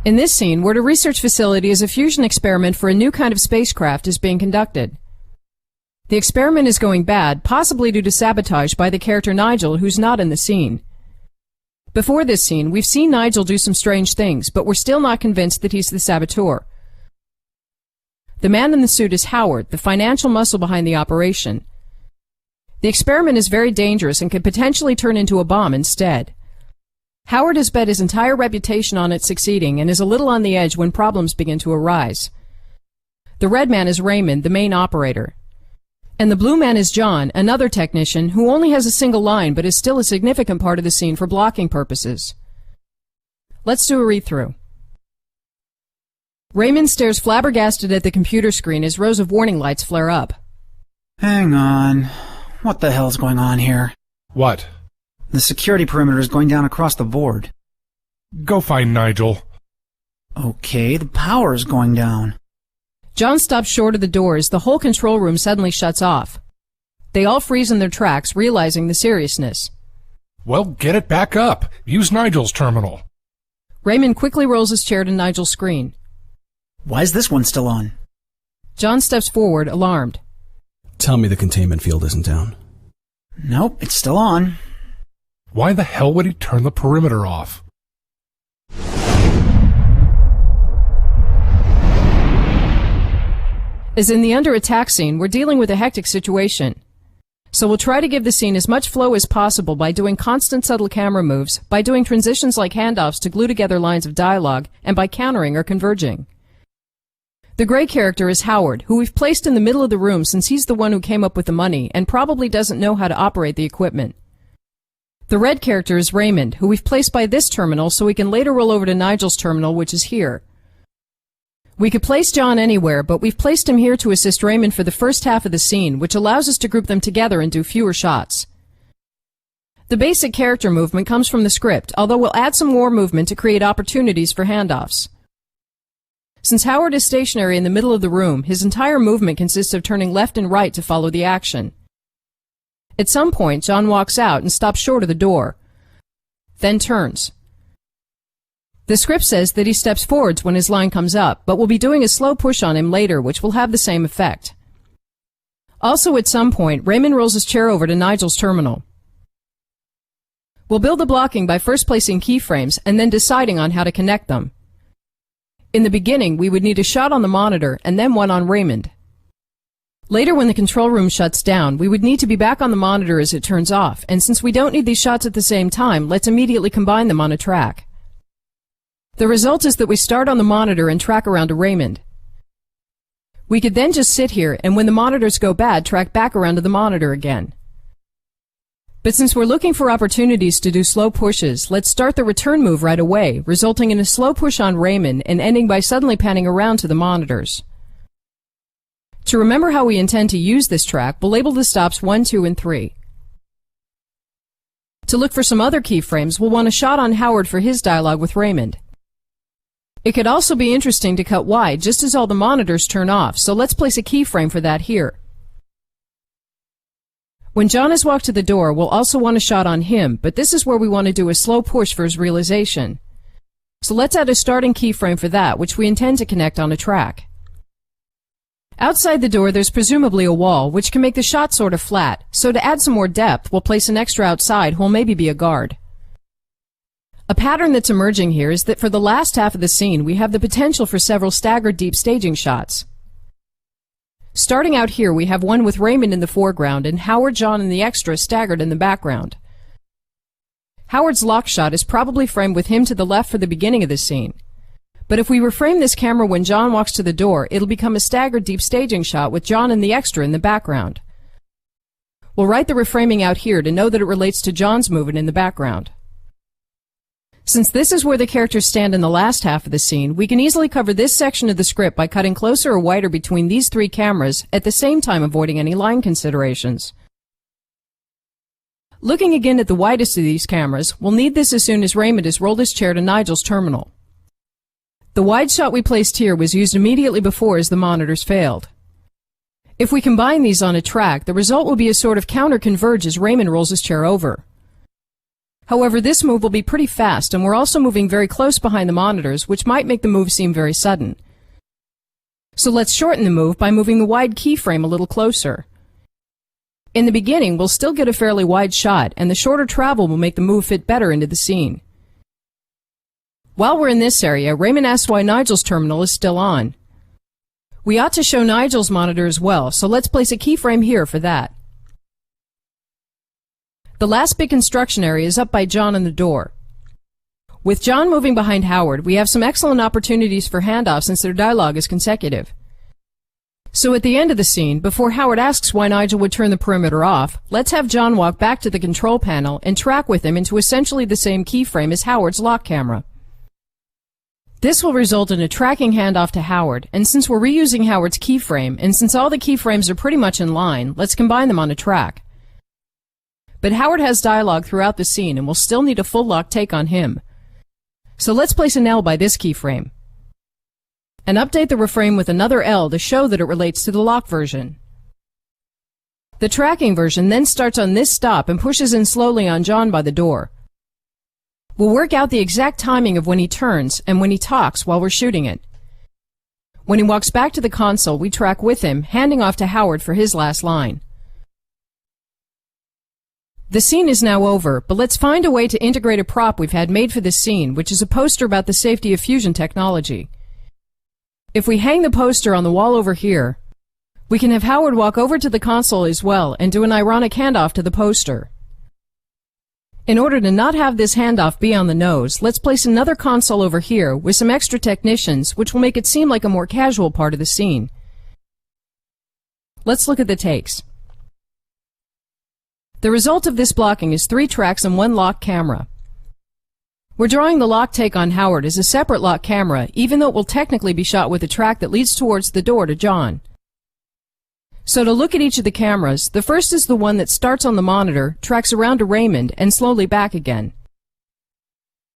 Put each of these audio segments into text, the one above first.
In this scene, we're at a research facility as a fusion experiment for a new kind of spacecraft is being conducted. The experiment is going bad, possibly due to sabotage by the character Nigel, who's not in the scene. Before this scene, we've seen Nigel do some strange things, but we're still not convinced that he's the saboteur. The man in the suit is Howard, the financial muscle behind the operation. The experiment is very dangerous and could potentially turn into a bomb instead. Howard has bet his entire reputation on it succeeding and is a little on the edge when problems begin to arise. The red man is Raymond, the main operator. And the blue man is John, another technician, who only has a single line but is still a significant part of the scene for blocking purposes. Let's do a read-through. Raymond stares flabbergasted at the computer screen as rows of warning lights flare up. Hang on. What the hell's going on here? What? The security perimeter is going down across the board. Go find Nigel. Okay, the power is going down. John stops short of the door as the whole control room suddenly shuts off. They all freeze in their tracks, realizing the seriousness. Well, get it back up. Use Nigel's terminal. Raymond quickly rolls his chair to Nigel's screen. Why is this one still on? John steps forward, alarmed. Tell me the containment field isn't down. Nope, it's still on. Why the hell would he turn the perimeter off? As in the under attack scene, we're dealing with a hectic situation. So we'll try to give the scene as much flow as possible by doing constant subtle camera moves, by doing transitions like handoffs to glue together lines of dialogue, and by countering or converging. The gray character is Howard, who we've placed in the middle of the room since he's the one who came up with the money and probably doesn't know how to operate the equipment. The red character is Raymond, who we've placed by this terminal so we can later roll over to Nigel's terminal, which is here. We could place John anywhere, but we've placed him here to assist Raymond for the first half of the scene, which allows us to group them together and do fewer shots. The basic character movement comes from the script, although we'll add some more movement to create opportunities for handoffs. Since Howard is stationary in the middle of the room, his entire movement consists of turning left and right to follow the action. At some point, John walks out and stops short of the door, then turns. The script says that he steps forwards when his line comes up, but we'll be doing a slow push on him later, which will have the same effect. Also, at some point, Raymond rolls his chair over to Nigel's terminal. We'll build the blocking by first placing keyframes and then deciding on how to connect them. In the beginning, we would need a shot on the monitor and then one on Raymond. Later, when the control room shuts down, we would need to be back on the monitor as it turns off, and since we don't need these shots at the same time, let's immediately combine them on a track. The result is that we start on the monitor and track around to Raymond. We could then just sit here and when the monitors go bad, track back around to the monitor again. But since we're looking for opportunities to do slow pushes, let's start the return move right away, resulting in a slow push on Raymond and ending by suddenly panning around to the monitors. To remember how we intend to use this track, we'll label the stops 1, 2, and 3. To look for some other keyframes, we'll want a shot on Howard for his dialogue with Raymond. It could also be interesting to cut wide just as all the monitors turn off, so let's place a keyframe for that here. When John has walked to the door, we'll also want a shot on him, but this is where we want to do a slow push for his realization. So let's add a starting keyframe for that, which we intend to connect on a track. Outside the door, there's presumably a wall, which can make the shot sort of flat, so to add some more depth, we'll place an extra outside who'll maybe be a guard. A pattern that's emerging here is that for the last half of the scene, we have the potential for several staggered deep staging shots. Starting out here, we have one with Raymond in the foreground and Howard, John, and the extra staggered in the background. Howard's lock shot is probably framed with him to the left for the beginning of the scene. But if we reframe this camera when John walks to the door, it'll become a staggered deep staging shot with John and the extra in the background. We'll write the reframing out here to know that it relates to John's movement in the background. Since this is where the characters stand in the last half of the scene, we can easily cover this section of the script by cutting closer or wider between these three cameras, at the same time avoiding any line considerations. Looking again at the widest of these cameras, we'll need this as soon as Raymond has rolled his chair to Nigel's terminal. The wide shot we placed here was used immediately before as the monitors failed. If we combine these on a track, the result will be a sort of counter-converge as Raymond rolls his chair over. However, this move will be pretty fast, and we're also moving very close behind the monitors, which might make the move seem very sudden. So let's shorten the move by moving the wide keyframe a little closer. In the beginning, we'll still get a fairly wide shot, and the shorter travel will make the move fit better into the scene. While we're in this area, Raymond asks why Nigel's terminal is still on. We ought to show Nigel's monitor as well, so let's place a keyframe here for that. The last big construction area is up by John and the door. With John moving behind Howard, we have some excellent opportunities for handoff since their dialogue is consecutive. So at the end of the scene, before Howard asks why Nigel would turn the perimeter off, let's have John walk back to the control panel and track with him into essentially the same keyframe as Howard's lock camera. This will result in a tracking handoff to Howard, and since we're reusing Howard's keyframe, and since all the keyframes are pretty much in line, let's combine them on a track. But Howard has dialogue throughout the scene, and we'll still need a full lock take on him. So let's place an L by this keyframe, and update the reframe with another L to show that it relates to the lock version. The tracking version then starts on this stop and pushes in slowly on John by the door. We'll work out the exact timing of when he turns and when he talks while we're shooting it. When he walks back to the console, we track with him, handing off to Howard for his last line. The scene is now over, but let's find a way to integrate a prop we've had made for this scene, which is a poster about the safety of fusion technology. If we hang the poster on the wall over here, we can have Howard walk over to the console as well and do an ironic handoff to the poster. In order to not have this handoff be on the nose, let's place another console over here with some extra technicians, which will make it seem like a more casual part of the scene. Let's look at the takes. The result of this blocking is 3 tracks and 1 lock camera. We're drawing the lock take on Howard as a separate lock camera, even though it will technically be shot with a track that leads towards the door to John. So to look at each of the cameras, the first is the one that starts on the monitor, tracks around to Raymond, and slowly back again.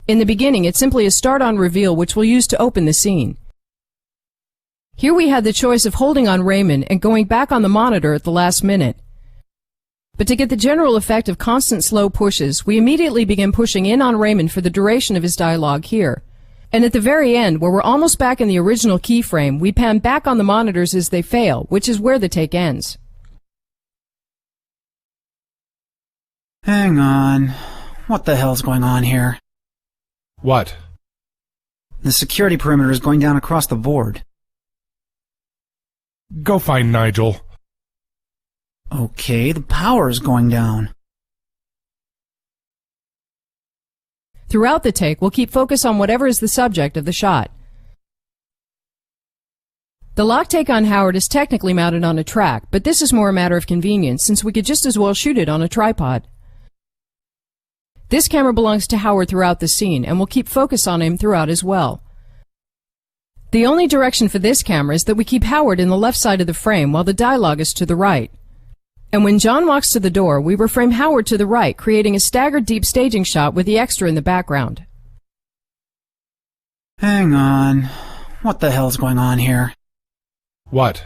In the beginning, it's simply a start-on reveal which we'll use to open the scene. Here we had the choice of holding on Raymond and going back on the monitor at the last minute. But to get the general effect of constant slow pushes, we immediately begin pushing in on Raymond for the duration of his dialogue here. And at the very end, where we're almost back in the original keyframe, we pan back on the monitors as they fail, which is where the take ends. Hang on. What the hell's going on here? What? The security perimeter is going down across the board. Go find Nigel. Okay, the power is going down. Throughout the take, we'll keep focus on whatever is the subject of the shot. The lock take on Howard is technically mounted on a track, but this is more a matter of convenience since we could just as well shoot it on a tripod. This camera belongs to Howard throughout the scene, and we'll keep focus on him throughout as well. The only direction for this camera is that we keep Howard in the left side of the frame while the dialogue is to the right. And when John walks to the door, we reframe Howard to the right, creating a staggered deep staging shot with the extra in the background. Hang on. What the hell's going on here? What?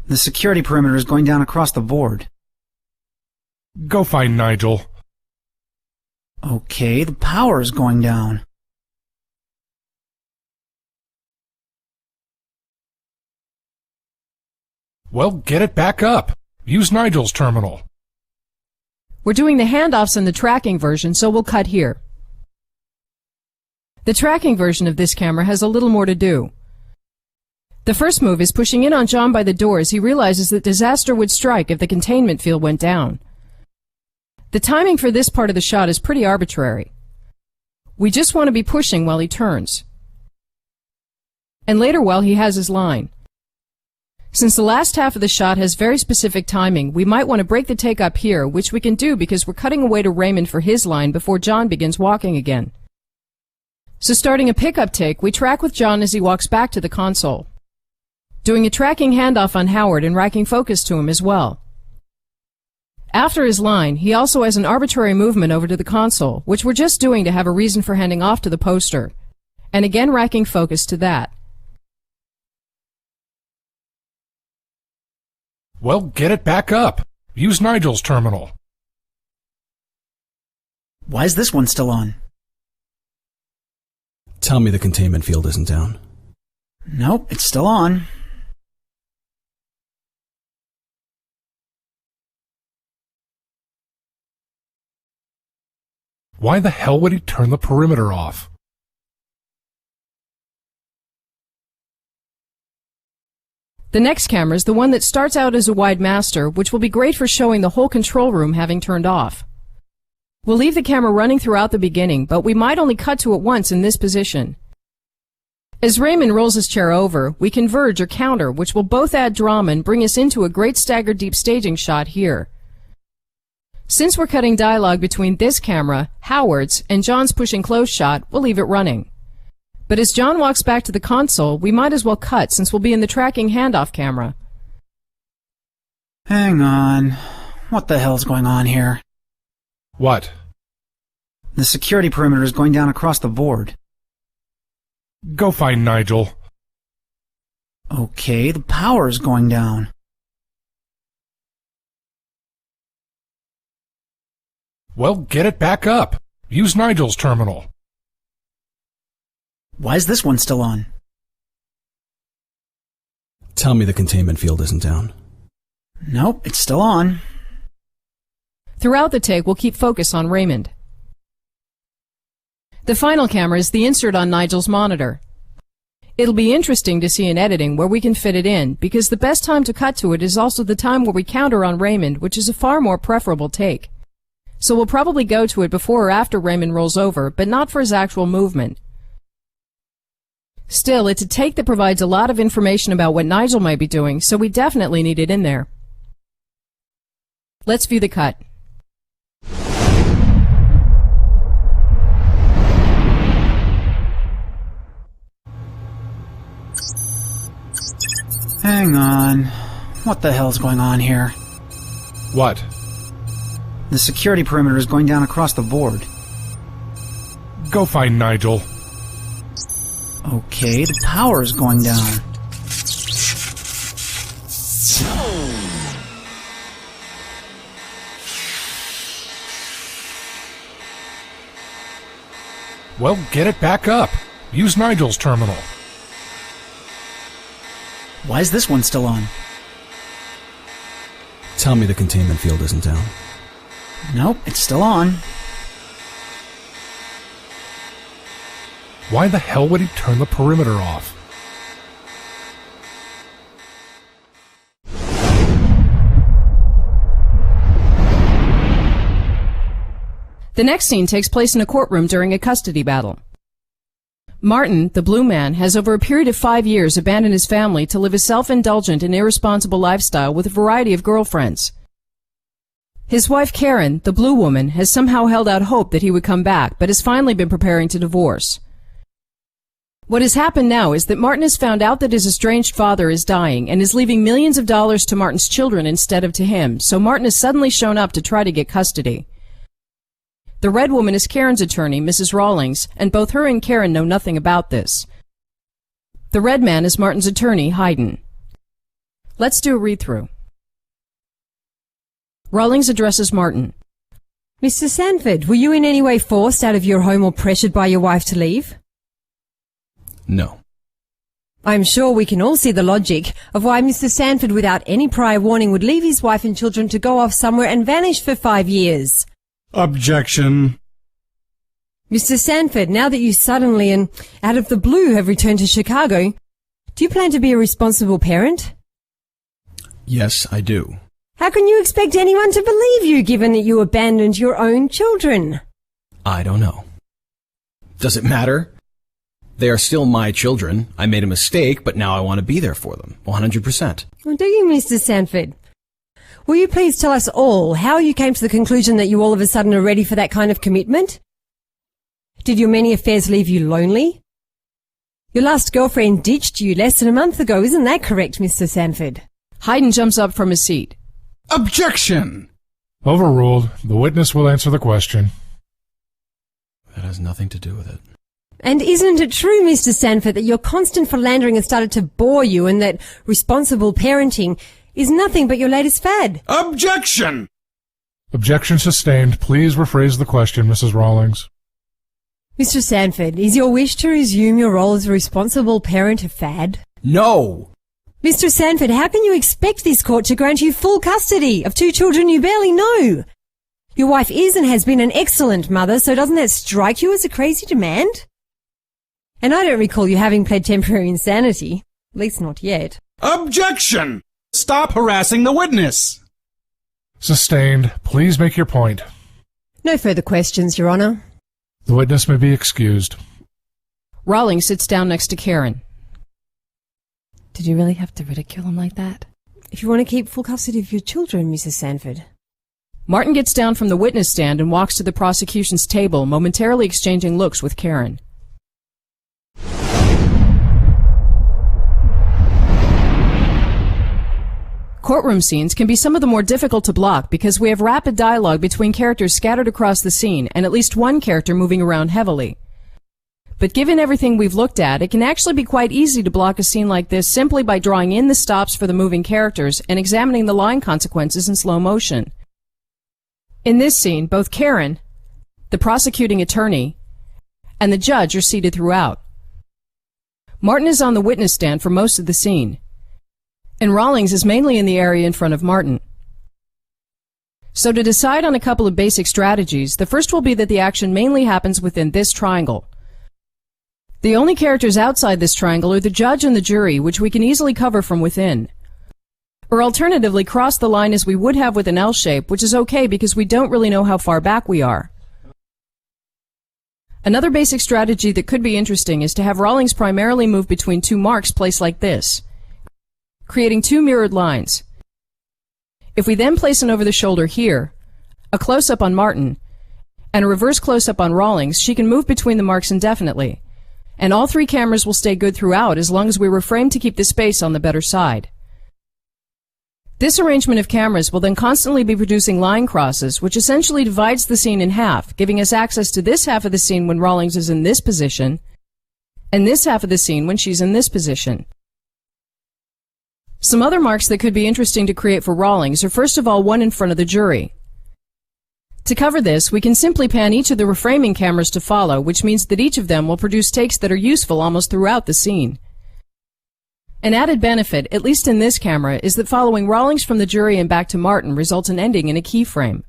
The security perimeter is going down across the board. Go find Nigel. Okay, the power is going down. Well, get it back up. Use Nigel's terminal. We're doing the handoffs in the tracking version, so we'll cut here. The tracking version of this camera has a little more to do. The first move is pushing in on John by the door as he realizes that disaster would strike if the containment field went down. The timing for this part of the shot is pretty arbitrary. We just want to be pushing while he turns. And later while he has his line. Since the last half of the shot has very specific timing, we might want to break the take up here, which we can do because we're cutting away to Raymond for his line before John begins walking again. So starting a pickup take, we track with John as he walks back to the console, doing a tracking handoff on Howard and racking focus to him as well. After his line, he also has an arbitrary movement over to the console, which we're just doing to have a reason for handing off to the poster, and again racking focus to that. Well, get it back up. Use Nigel's terminal. Why is this one still on? Tell me the containment field isn't down. Nope, it's still on. Why the hell would he turn the perimeter off? The next camera is the one that starts out as a wide master, which will be great for showing the whole control room having turned off. We'll leave the camera running throughout the beginning, but we might only cut to it once in this position. As Raymond rolls his chair over, we converge or counter, which will both add drama and bring us into a great staggered deep staging shot here. Since we're cutting dialogue between this camera, Howard's, and John's pushing close shot, we'll leave it running. But as John walks back to the console, we might as well cut since we'll be in the tracking handoff camera. Hang on. What the hell's going on here? What? The security perimeter is going down across the board. Go find Nigel. Okay, the power is going down. Well, get it back up. Use Nigel's terminal. Why is this one still on? Tell me the containment field isn't down. Nope, it's still on. Throughout the take, we'll keep focus on Raymond. The final camera is the insert on Nigel's monitor. It'll be interesting to see in editing where we can fit it in, because the best time to cut to it is also the time where we counter on Raymond, which is a far more preferable take. So we'll probably go to it before or after Raymond rolls over, but not for his actual movement. Still, it's a take that provides a lot of information about what Nigel might be doing, so we definitely need it in there. Let's view the cut. Hang on. What the hell's going on here? What? The security perimeter is going down across the board. Go find Nigel. Okay, the power is going down. Well, get it back up. Use Nigel's terminal. Why is this one still on? Tell me the containment field isn't down. Nope, it's still on. Why the hell would he turn the perimeter off? The next scene takes place in a courtroom during a custody battle. Martin, the blue man, has over a period of 5 years abandoned his family to live a self-indulgent and irresponsible lifestyle with a variety of girlfriends. His wife Karen, the blue woman, has somehow held out hope that he would come back, but has finally been preparing to divorce. What has happened now is that Martin has found out that his estranged father is dying and is leaving millions of dollars to Martin's children instead of to him, so Martin has suddenly shown up to try to get custody. The red woman is Karen's attorney, Mrs. Rawlings, and both her and Karen know nothing about this. The red man is Martin's attorney, Hayden. Let's do a read-through. Rawlings addresses Martin. Mr. Sanford, were you in any way forced out of your home or pressured by your wife to leave? No. I'm sure we can all see the logic of why Mr. Sanford, without any prior warning, would leave his wife and children to go off somewhere and vanish for 5 years. Objection. Mr. Sanford, now that you suddenly and out of the blue have returned to Chicago, do you plan to be a responsible parent? Yes, I do. How can you expect anyone to believe you, given that you abandoned your own children? I don't know. Does it matter? They are still my children. I made a mistake, but now I want to be there for them, 100%. Well, do you, Mr. Sanford? Will you please tell us all how you came to the conclusion that you all of a sudden are ready for that kind of commitment? Did your many affairs leave you lonely? Your last girlfriend ditched you less than a month ago, isn't that correct, Mr. Sanford? Hayden jumps up from his seat. Objection. Overruled. The witness will answer the question. That has nothing to do with it. And isn't it true, Mr. Sanford, that your constant philandering has started to bore you and that responsible parenting is nothing but your latest fad? Objection. Objection sustained. Please rephrase the question, Mrs. Rawlings. Mr. Sanford, is your wish to resume your role as a responsible parent a fad? No! Mr. Sanford, how can you expect this court to grant you full custody of 2 children you barely know? Your wife is and has been an excellent mother, so doesn't that strike you as a crazy demand? And I don't recall you having pled temporary insanity. At least not yet. Objection! Stop harassing the witness! Sustained. Please make your point. No further questions, Your Honour. The witness may be excused. Rawlings sits down next to Karen. Did you really have to ridicule him like that? If you want to keep full custody of your children, Mrs. Sanford. Martin gets down from the witness stand and walks to the prosecution's table, momentarily exchanging looks with Karen. Courtroom scenes can be some of the more difficult to block because we have rapid dialogue between characters scattered across the scene and at least one character moving around heavily. But given everything we've looked at, it can actually be quite easy to block a scene like this simply by drawing in the stops for the moving characters and examining the line consequences in slow motion. In this scene, both Karen, the prosecuting attorney, and the judge are seated throughout. Martin is on the witness stand for most of the scene, and Rawlings is mainly in the area in front of Martin. So to decide on a couple of basic strategies, the first will be that the action mainly happens within this triangle. The only characters outside this triangle are the judge and the jury, which we can easily cover from within. Or alternatively, cross the line as we would have with an L shape, which is okay because we don't really know how far back we are. Another basic strategy that could be interesting is to have Rawlings primarily move between 2 marks placed like this, creating 2 mirrored lines. If we then place an over-the-shoulder here, a close-up on Martin, and a reverse close-up on Rawlings, she can move between the marks indefinitely, and all 3 cameras will stay good throughout as long as we reframe to keep the space on the better side. This arrangement of cameras will then constantly be producing line crosses, which essentially divides the scene in half, giving us access to this half of the scene when Rawlings is in this position, and this half of the scene when she's in this position. Some other marks that could be interesting to create for Rawlings are first of all one in front of the jury. To cover this, we can simply pan each of the reframing cameras to follow, which means that each of them will produce takes that are useful almost throughout the scene. An added benefit, at least in this camera, is that following Rawlings from the jury and back to Martin results in ending in a keyframe.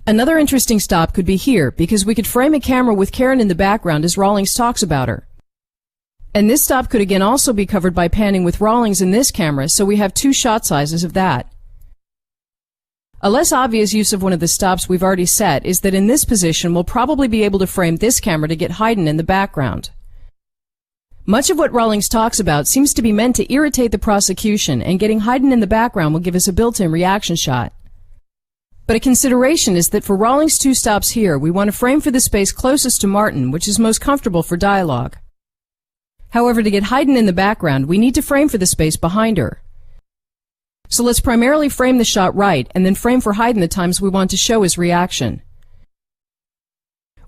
Another interesting stop could be here, because we could frame a camera with Karen in the background as Rawlings talks about her. And this stop could again also be covered by panning with Rawlings in this camera, so we have 2 shot sizes of that. A less obvious use of one of the stops we've already set is that in this position we'll probably be able to frame this camera to get Hayden in the background. Much of what Rawlings talks about seems to be meant to irritate the prosecution, and getting Hayden in the background will give us a built-in reaction shot. But a consideration is that for Rawlings' 2 stops here, we want to frame for the space closest to Martin, which is most comfortable for dialogue. However, to get Hayden in the background, we need to frame for the space behind her. So let's primarily frame the shot right, and then frame for Hayden the times we want to show his reaction.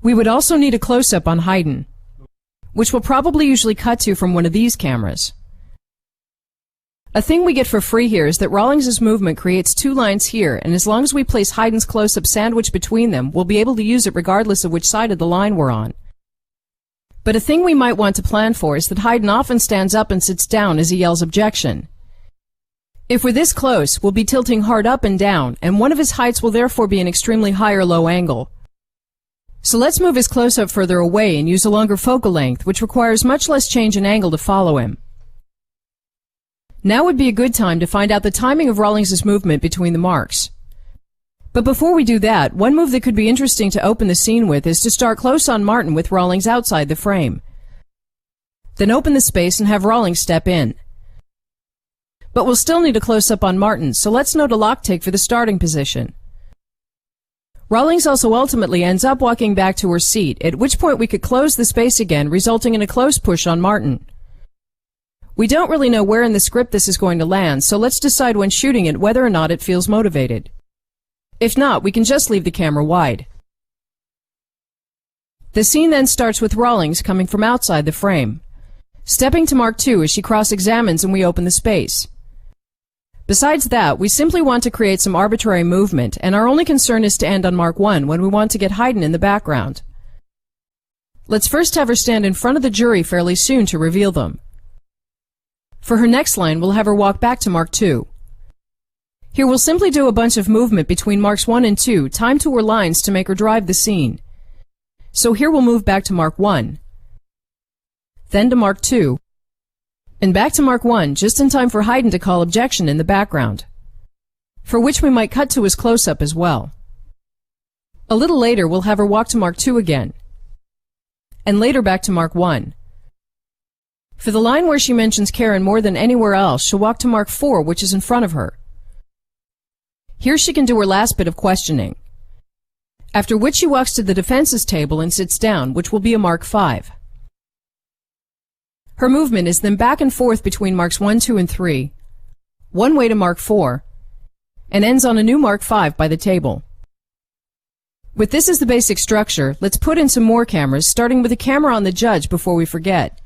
We would also need a close-up on Hayden, which we'll probably usually cut to from one of these cameras. A thing we get for free here is that Rawlings' movement creates 2 lines here, and as long as we place Hayden's close-up sandwiched between them, we'll be able to use it regardless of which side of the line we're on. But a thing we might want to plan for is that Hayden often stands up and sits down as he yells objection. If we're this close, we'll be tilting hard up and down, and one of his heights will therefore be an extremely high or low angle. So let's move his close-up further away and use a longer focal length, which requires much less change in angle to follow him. Now would be a good time to find out the timing of Rawlings' movement between the marks. But before we do that, one move that could be interesting to open the scene with is to start close on Martin with Rawlings outside the frame. Then open the space and have Rawlings step in. But we'll still need a close-up on Martin, so let's note a lock take for the starting position. Rawlings also ultimately ends up walking back to her seat, at which point we could close the space again, resulting in a close push on Martin. We don't really know where in the script this is going to land, so let's decide when shooting it whether or not it feels motivated. If not, we can just leave the camera wide. The scene then starts with Rawlings coming from outside the frame, stepping to Mark 2 as she cross-examines and we open the space. Besides that, we simply want to create some arbitrary movement, and our only concern is to end on Mark 1 when we want to get Haydn in the background. Let's first have her stand in front of the jury fairly soon to reveal them. For her next line, we'll have her walk back to Mark 2. Here we'll simply do a bunch of movement between Marks 1 and 2, timed to her lines to make her drive the scene. So here we'll move back to Mark 1, then to Mark 2, and back to Mark 1 just in time for Haydn to call objection in the background, for which we might cut to his close-up as well. A little later we'll have her walk to Mark 2 again, and later back to Mark 1. For the line where she mentions Karen more than anywhere else, she'll walk to Mark 4, which is in front of her. Here she can do her last bit of questioning, after which she walks to the defense's table and sits down, which will be a Mark 5. Her movement is then back and forth between Marks 1, 2, and 3, one way to Mark 4, and ends on a new Mark 5 by the table. With this as the basic structure, let's put in some more cameras, starting with a camera on the judge before we forget.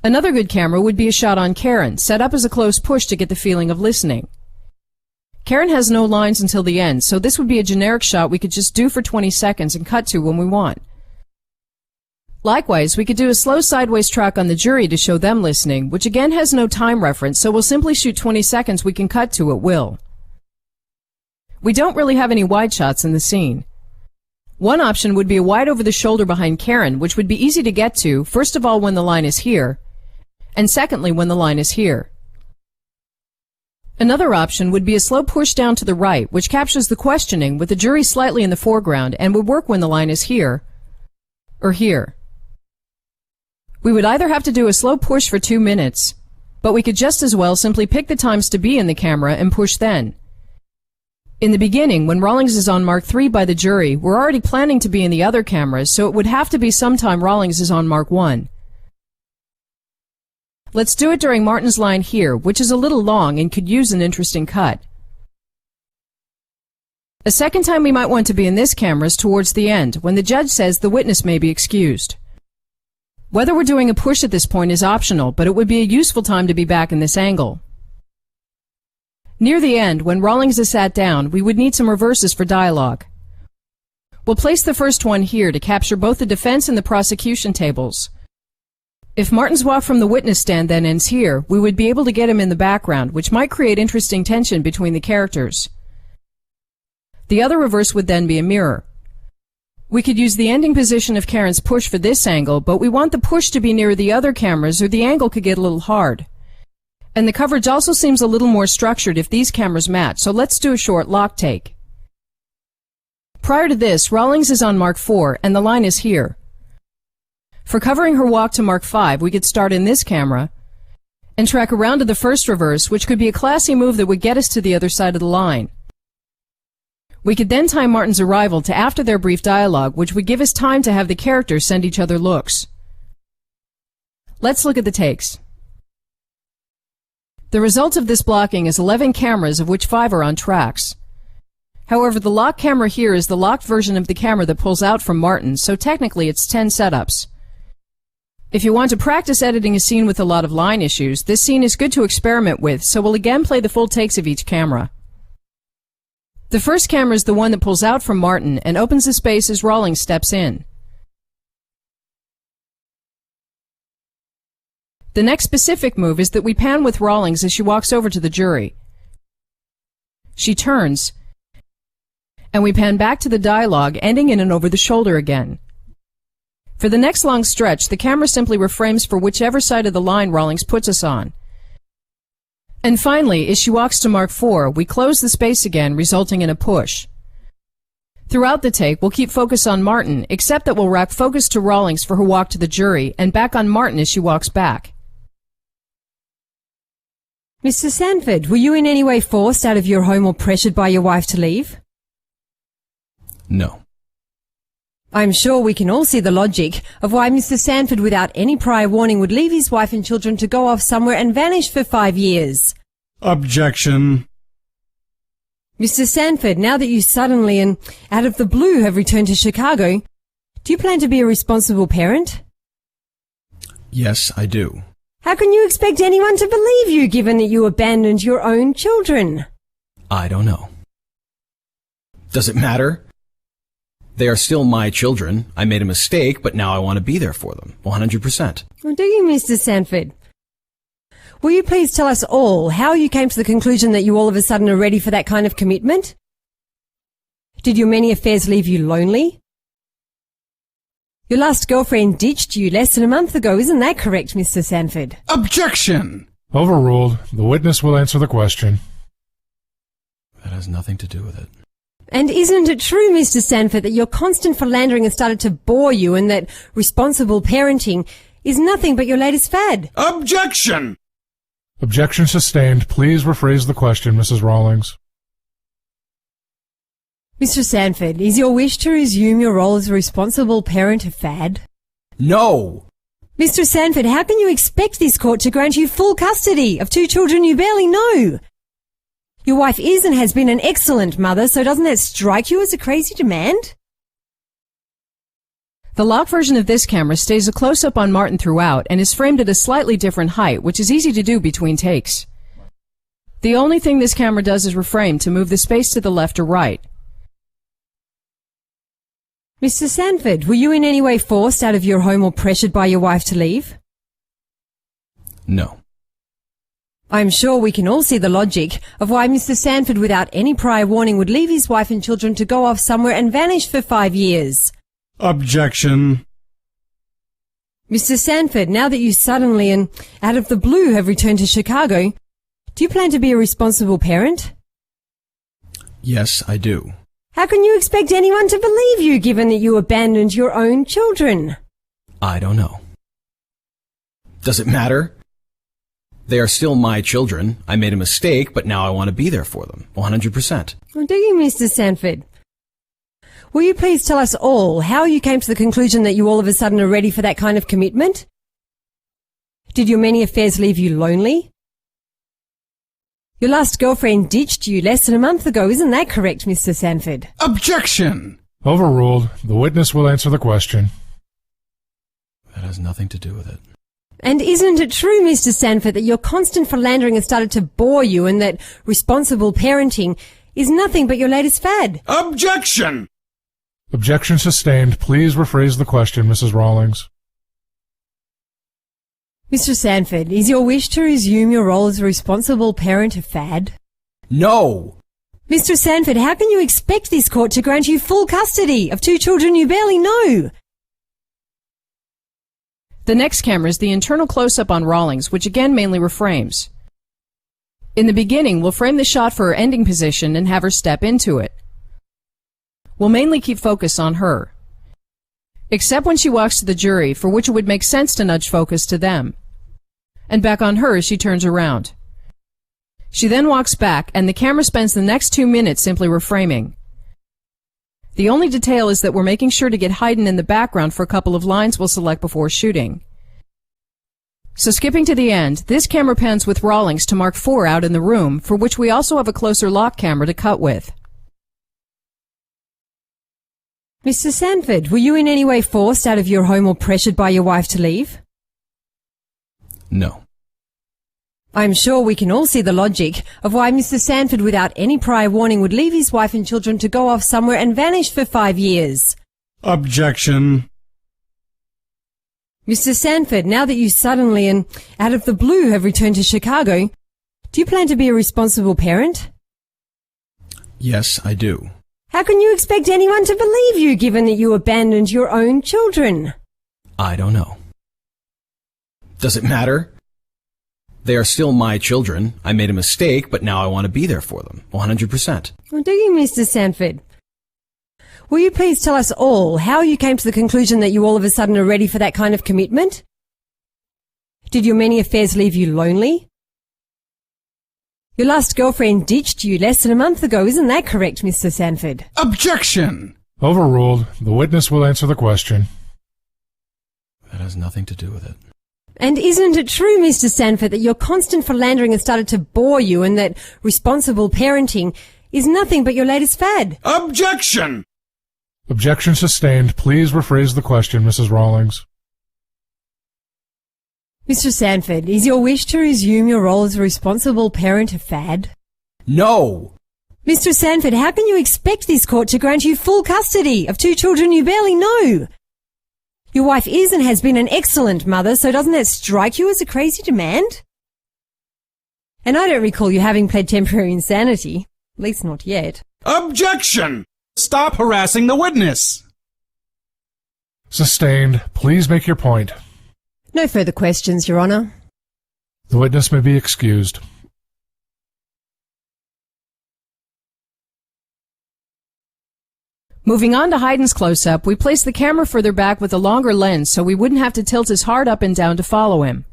Another good camera would be a shot on Karen, set up as a close push to get the feeling of listening. Karen has no lines until the end, so this would be a generic shot we could just do for 20 seconds and cut to when we want. Likewise, we could do a slow sideways track on the jury to show them listening, which again has no time reference, so we'll simply shoot 20 seconds we can cut to at will. We don't really have any wide shots in the scene. One option would be a wide over the shoulder behind Karen, which would be easy to get to, first of all when the line is here, and secondly when the line is here. Another option would be a slow push down to the right, which captures the questioning with the jury slightly in the foreground and would work when the line is here or here. We would either have to do a slow push for 2 minutes, but we could just as well simply pick the times to be in the camera and push then. In the beginning, when Rawlings is on Mark 3 by the jury, we're already planning to be in the other cameras, so it would have to be sometime Rawlings is on Mark 1. Let's do it during Martin's line here, which is a little long and could use an interesting cut. A second time we might want to be in this camera is towards the end, when the judge says the witness may be excused. Whether we're doing a push at this point is optional, but it would be a useful time to be back in this angle. Near the end, when Rawlings is sat down, we would need some reverses for dialogue. We'll place the first one here to capture both the defense and the prosecution tables. If Martin's walk from the witness stand then ends here, we would be able to get him in the background, which might create interesting tension between the characters. The other reverse would then be a mirror. We could use the ending position of Karen's push for this angle, but we want the push to be near the other cameras or the angle could get a little hard. And the coverage also seems a little more structured if these cameras match, so let's do a short lock take. Prior to this, Rawlings is on Mark 4 and the line is here. For covering her walk to Mark 5, we could start in this camera and track around to the first reverse, which could be a classy move that would get us to the other side of the line. We could then time Martin's arrival to after their brief dialogue, which would give us time to have the characters send each other looks. Let's look at the takes. The result of this blocking is 11 cameras, of which 5 are on tracks. However, the lock camera here is the locked version of the camera that pulls out from Martin, so technically it's 10 setups. If you want to practice editing a scene with a lot of line issues, this scene is good to experiment with, so we'll again play the full takes of each camera. The first camera is the one that pulls out from Martin and opens the space as Rawlings steps in. The next specific move is that we pan with Rawlings as she walks over to the jury. She turns, and we pan back to the dialogue, ending in an over the shoulder again. For the next long stretch, the camera simply reframes for whichever side of the line Rawlings puts us on. And finally, as she walks to Mark 4, we close the space again, resulting in a push. Throughout the take, we'll keep focus on Martin, except that we'll rack focus to Rawlings for her walk to the jury, and back on Martin as she walks back. Mr. Sanford, were you in any way forced out of your home or pressured by your wife to leave? No. I'm sure we can all see the logic of why Mr. Sanford, without any prior warning, would leave his wife and children to go off somewhere and vanish for 5 years. Objection. Mr. Sanford, now that you suddenly and out of the blue have returned to Chicago, do you plan to be a responsible parent? Yes, I do. How can you expect anyone to believe you given that you abandoned your own children? I don't know. Does it matter? They are still my children. I made a mistake, but now I want to be there for them. 100%. Well, do you, Mr. Sanford? Will you please tell us all how you came to the conclusion that you all of a sudden are ready for that kind of commitment? Did your many affairs leave you lonely? Your last girlfriend ditched you less than a month ago, isn't that correct, Mr. Sanford? Objection! Overruled. The witness will answer the question. That has nothing to do with it. And isn't it true, Mr. Sanford, that your constant philandering has started to bore you and that responsible parenting is nothing but your latest fad? Objection! Objection sustained. Please rephrase the question, Mrs. Rawlings. Mr. Sanford, is your wish to resume your role as a responsible parent a fad? No! Mr. Sanford, how can you expect this court to grant you full custody of two children you barely know? Your wife is and has been an excellent mother, so doesn't that strike you as a crazy demand? The lock version of this camera stays a close-up on Martin throughout and is framed at a slightly different height, which is easy to do between takes. The only thing this camera does is reframe to move the space to the left or right. Mr. Sanford, were you in any way forced out of your home or pressured by your wife to leave? No. I'm sure we can all see the logic of why Mr. Sanford, without any prior warning, would leave his wife and children to go off somewhere and vanish for 5 years. Objection! Mr. Sanford, now that you suddenly and out of the blue have returned to Chicago, do you plan to be a responsible parent? Yes, I do. How can you expect anyone to believe you given that you abandoned your own children? I don't know. Does it matter? They are still my children. I made a mistake, but now I want to be there for them. 100%. Well, do you, Mr. Sanford? Will you please tell us all how you came to the conclusion that you all of a sudden are ready for that kind of commitment? Did your many affairs leave you lonely? Your last girlfriend ditched you less than a month ago, isn't that correct, Mr. Sanford? Objection! Overruled. The witness will answer the question. That has nothing to do with it. And isn't it true, Mr. Sanford, that your constant philandering has started to bore you and that responsible parenting is nothing but your latest fad? Objection! Objection sustained. Please rephrase the question, Mrs. Rawlings. Mr. Sanford, is your wish to resume your role as a responsible parent a fad? No! Mr. Sanford, how can you expect this court to grant you full custody of two children you barely know? The next camera is the internal close-up on Rawlings, which again mainly reframes. In the beginning, we'll frame the shot for her ending position and have her step into it. We'll mainly keep focus on her, except when she walks to the jury, for which it would make sense to nudge focus to them, and back on her as she turns around. She then walks back, and the camera spends the next 2 minutes simply reframing. The only detail is that we're making sure to get Hayden in the background for a couple of lines we'll select before shooting. So skipping to the end, this camera pans with Rawlings to mark 4 out in the room, for which we also have a closer lock camera to cut with. Mr. Sanford, were you in any way forced out of your home or pressured by your wife to leave? No. I'm sure we can all see the logic of why Mr. Sanford, without any prior warning, would leave his wife and children to go off somewhere and vanish for 5 years. Objection! Mr. Sanford, now that you suddenly and out of the blue have returned to Chicago, do you plan to be a responsible parent? Yes, I do. How can you expect anyone to believe you given that you abandoned your own children? I don't know. Does it matter? They are still my children. I made a mistake, but now I want to be there for them. 100%. Well, do you, Mr. Sanford? Will you please tell us all how you came to the conclusion that you all of a sudden are ready for that kind of commitment? Did your many affairs leave you lonely? Your last girlfriend ditched you less than a month ago, isn't that correct, Mr. Sanford? Objection! Overruled. The witness will answer the question. That has nothing to do with it. And isn't it true, Mr. Sanford, that your constant philandering has started to bore you and that responsible parenting is nothing but your latest fad? Objection! Objection sustained. Please rephrase the question, Mrs. Rawlings. Mr. Sanford, is your wish to resume your role as a responsible parent a fad? No! Mr. Sanford, how can you expect this court to grant you full custody of two children you barely know? Your wife is and has been an excellent mother, so doesn't that strike you as a crazy demand? And I don't recall you having pled temporary insanity. At least not yet. Objection! Stop harassing the witness! Sustained. Please make your point. No further questions, Your Honour. The witness may be excused. Moving on to Haydn's close-up, we place the camera further back with a longer lens so we wouldn't have to tilt his heart up and down to follow him.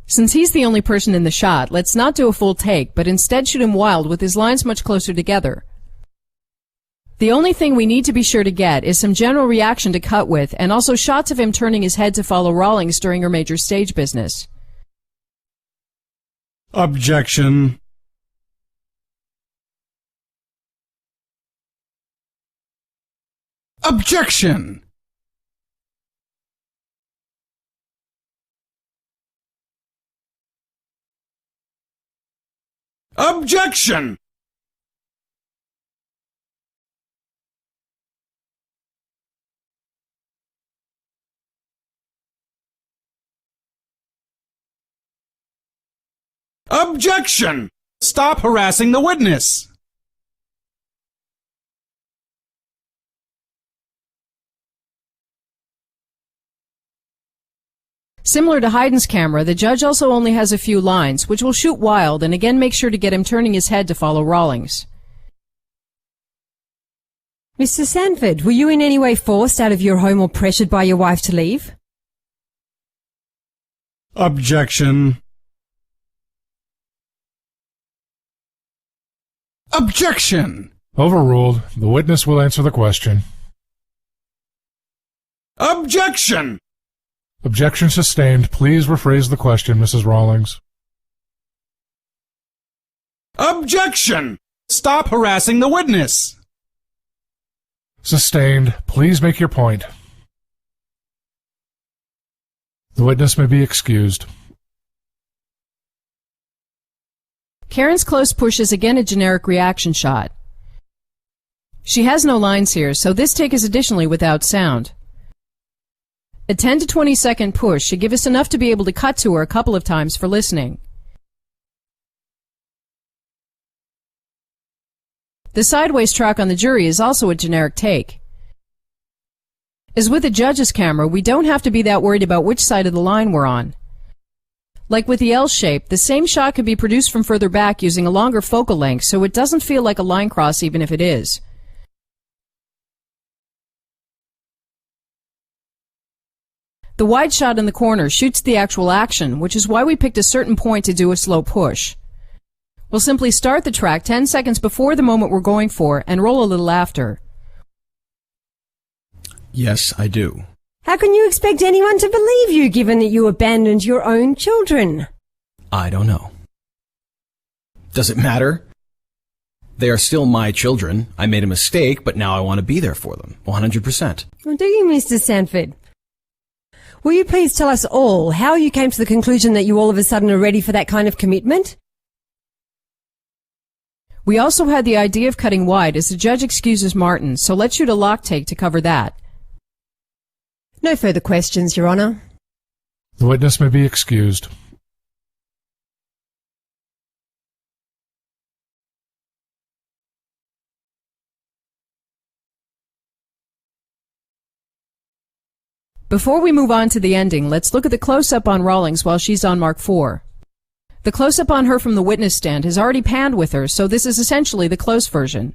Since he's the only person in the shot, let's not do a full take, but instead shoot him wild with his lines much closer together. The only thing we need to be sure to get is some general reaction to cut with, and also shots of him turning his head to follow Rawlings during her major stage business. Objection. Objection! Objection! Objection! Stop harassing the witness! Similar to Haydn's camera, the judge also only has a few lines, which will shoot wild and again make sure to get him turning his head to follow Rawlings. Mr. Sanford, were you in any way forced out of your home or pressured by your wife to leave? Objection. Objection! Overruled. The witness will answer the question. Objection! Objection sustained. Please rephrase the question, Mrs. Rawlings. Objection! Stop harassing the witness! Sustained. Please make your point. The witness may be excused. Karen's close push is again a generic reaction shot. She has no lines here, so this take is additionally without sound. A 10 to 20 second push should give us enough to be able to cut to her a couple of times for listening. The sideways track on the jury is also a generic take. As with the judge's camera, we don't have to be that worried about which side of the line we're on. Like with the L shape, the same shot could be produced from further back using a longer focal length, so it doesn't feel like a line cross even if it is. The wide shot in the corner shoots the actual action, which is why we picked a certain point to do a slow push. We'll simply start the track 10 seconds before the moment we're going for and roll a little after. Yes, I do. How can you expect anyone to believe you given that you abandoned your own children? I don't know. Does it matter? They are still my children. I made a mistake, but now I want to be there for them. 100%. Well, do you, Mr. Sanford? Will you please tell us all how you came to the conclusion that you all of a sudden are ready for that kind of commitment? We also had the idea of cutting wide as the judge excuses Martin, so let's shoot a lock take to cover that. No further questions, Your Honour. The witness may be excused. Before we move on to the ending, let's look at the close-up on Rawlings while she's on Mark IV. The close-up on her from the witness stand has already panned with her, so this is essentially the close version.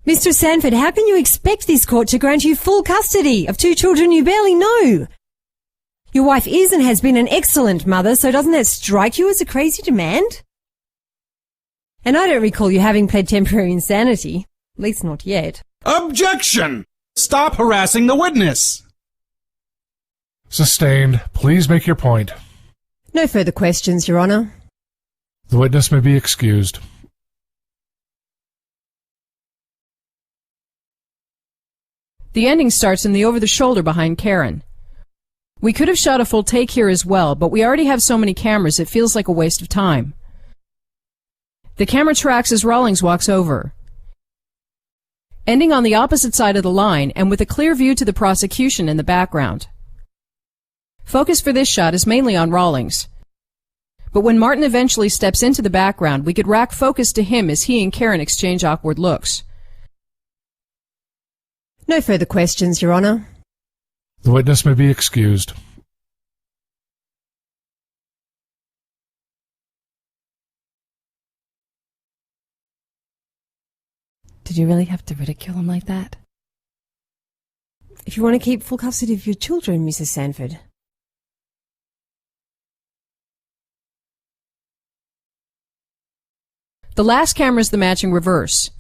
Mr. Sanford, how can you expect this court to grant you full custody of two children you barely know? Your wife is and has been an excellent mother, so doesn't that strike you as a crazy demand? And I don't recall you having pled temporary insanity. At least not yet. Objection! Stop harassing the witness! Sustained. Please make your point. No further questions, Your Honour. The witness may be excused. The ending starts in the over-the-shoulder behind Karen. We could have shot a full take here as well, but we already have so many cameras it feels like a waste of time. The camera tracks as Rawlings walks over, ending on the opposite side of the line and with a clear view to the prosecution in the background. Focus for this shot is mainly on Rawlings. But when Martin eventually steps into the background, we could rack focus to him as he and Karen exchange awkward looks. No further questions, Your Honour. The witness may be excused. Did you really have to ridicule him like that? If you want to keep full custody of your children, Mrs. Sanford. The last camera is the matching reverse.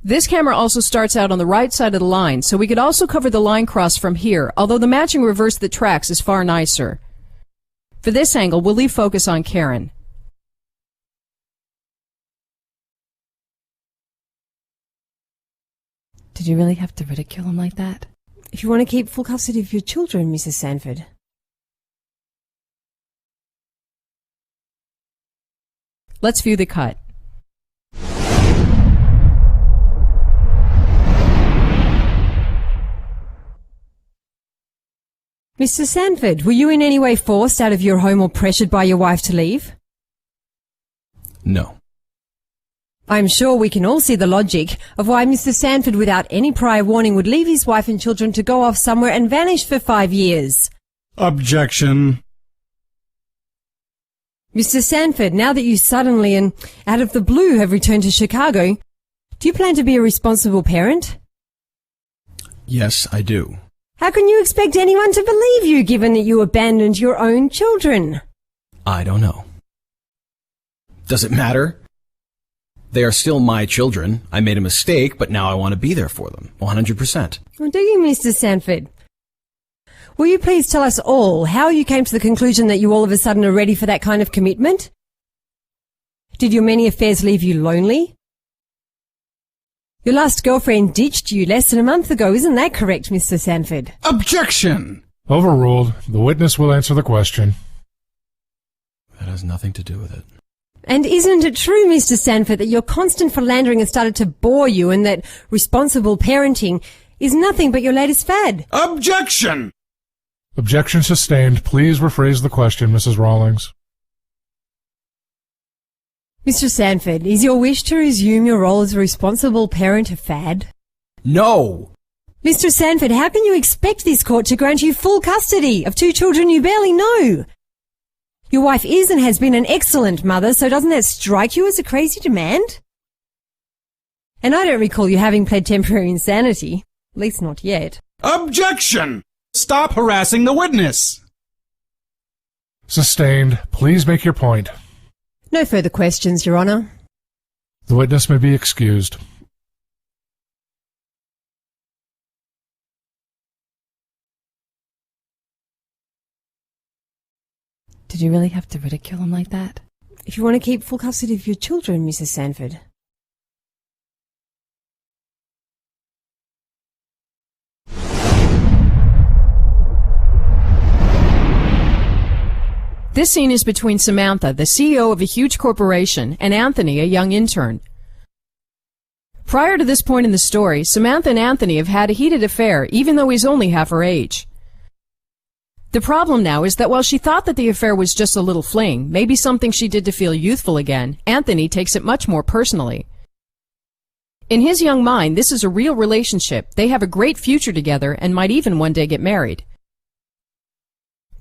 This camera also starts out on the right side of the line, so we could also cover the line cross from here, although the matching reverse that tracks is far nicer. For this angle, we'll leave focus on Karen. Did you really have to ridicule him like that? If you want to keep full custody of your children, Mrs. Sanford. Let's view the cut. Mr. Sanford, were you in any way forced out of your home or pressured by your wife to leave? No. I'm sure we can all see the logic of why Mr. Sanford, without any prior warning, would leave his wife and children to go off somewhere and vanish for 5 years. Objection. Mr. Sanford, now that you suddenly and out of the blue have returned to Chicago, do you plan to be a responsible parent? Yes, I do. How can you expect anyone to believe you, given that you abandoned your own children? I don't know. Does it matter? They are still my children. I made a mistake, but now I want to be there for them, 100%. Well, do you, Mr. Sanford? Will you please tell us all how you came to the conclusion that you all of a sudden are ready for that kind of commitment? Did your many affairs leave you lonely? Your last girlfriend ditched you less than a month ago, isn't that correct, Mr. Sanford? Objection. Overruled. The witness will answer the question. That has nothing to do with it. And isn't it true, Mr. Sanford, that your constant philandering has started to bore you and that responsible parenting is nothing but your latest fad? Objection. Objection sustained. Please rephrase the question, Mrs. Rawlings. Mr. Sanford, is your wish to resume your role as a responsible parent a fad? No! Mr. Sanford, how can you expect this court to grant you full custody of 2 children you barely know? Your wife is and has been an excellent mother, so doesn't that strike you as a crazy demand? And I don't recall you having pled temporary insanity. At least not yet. Objection. Stop harassing the witness. Sustained. Please make your point. No further questions, Your Honour. The witness may be excused. Did you really have to ridicule him like that? If you want to keep full custody of your children, Mrs. Sanford. This scene is between Samantha, the CEO of a huge corporation, and Anthony, a young intern. Prior to this point in the story, Samantha and Anthony have had a heated affair, even though he's only half her age. The problem now is that while she thought that the affair was just a little fling, maybe something she did to feel youthful again, Anthony takes it much more personally. In his young mind, this is a real relationship. They have a great future together and might even one day get married.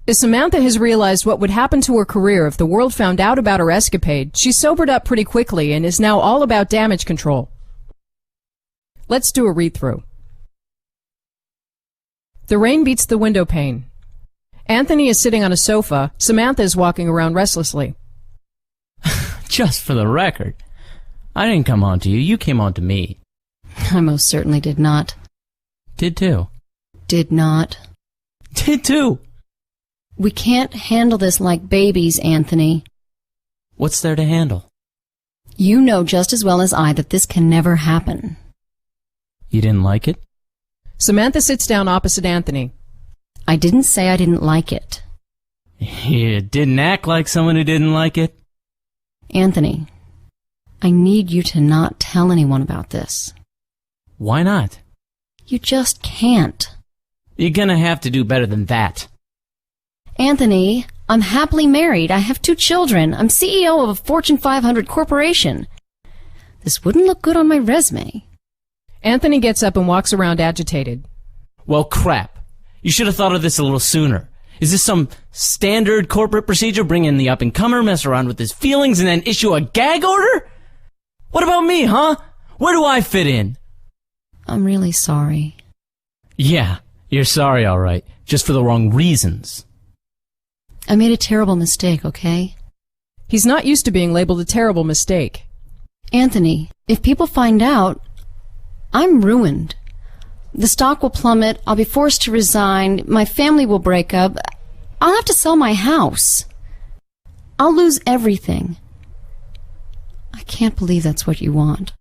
As Samantha has realized what would happen to her career if the world found out about her escapade, she sobered up pretty quickly and is now all about damage control. Let's do a read-through. The rain beats the window pane. Anthony is sitting on a sofa. Samantha is walking around restlessly. Just for the record, I didn't come on to you. You came on to me. I most certainly did not. Did too. Did not. Did too. We can't handle this like babies, Anthony. What's there to handle? You know just as well as I that this can never happen. You didn't like it? Samantha sits down opposite Anthony. I didn't say I didn't like it. You didn't act like someone who didn't like it. Anthony, I need you to not tell anyone about this. Why not? You just can't. You're gonna have to do better than that. Anthony, I'm happily married. I have 2 children. I'm CEO of a Fortune 500 corporation. This wouldn't look good on my resume. Anthony gets up and walks around agitated. Well, crap. You should have thought of this a little sooner. Is this some standard corporate procedure? Bring in the up-and-comer, mess around with his feelings, and then issue a gag order? What about me, huh? Where do I fit in? I'm really sorry. Yeah, you're sorry, all right. Just for the wrong reasons. I made a terrible mistake, okay? He's not used to being labeled a terrible mistake. Anthony, if people find out, I'm ruined. The stock will plummet, I'll be forced to resign, my family will break up, I'll have to sell my house. I'll lose everything. I can't believe that's what you want.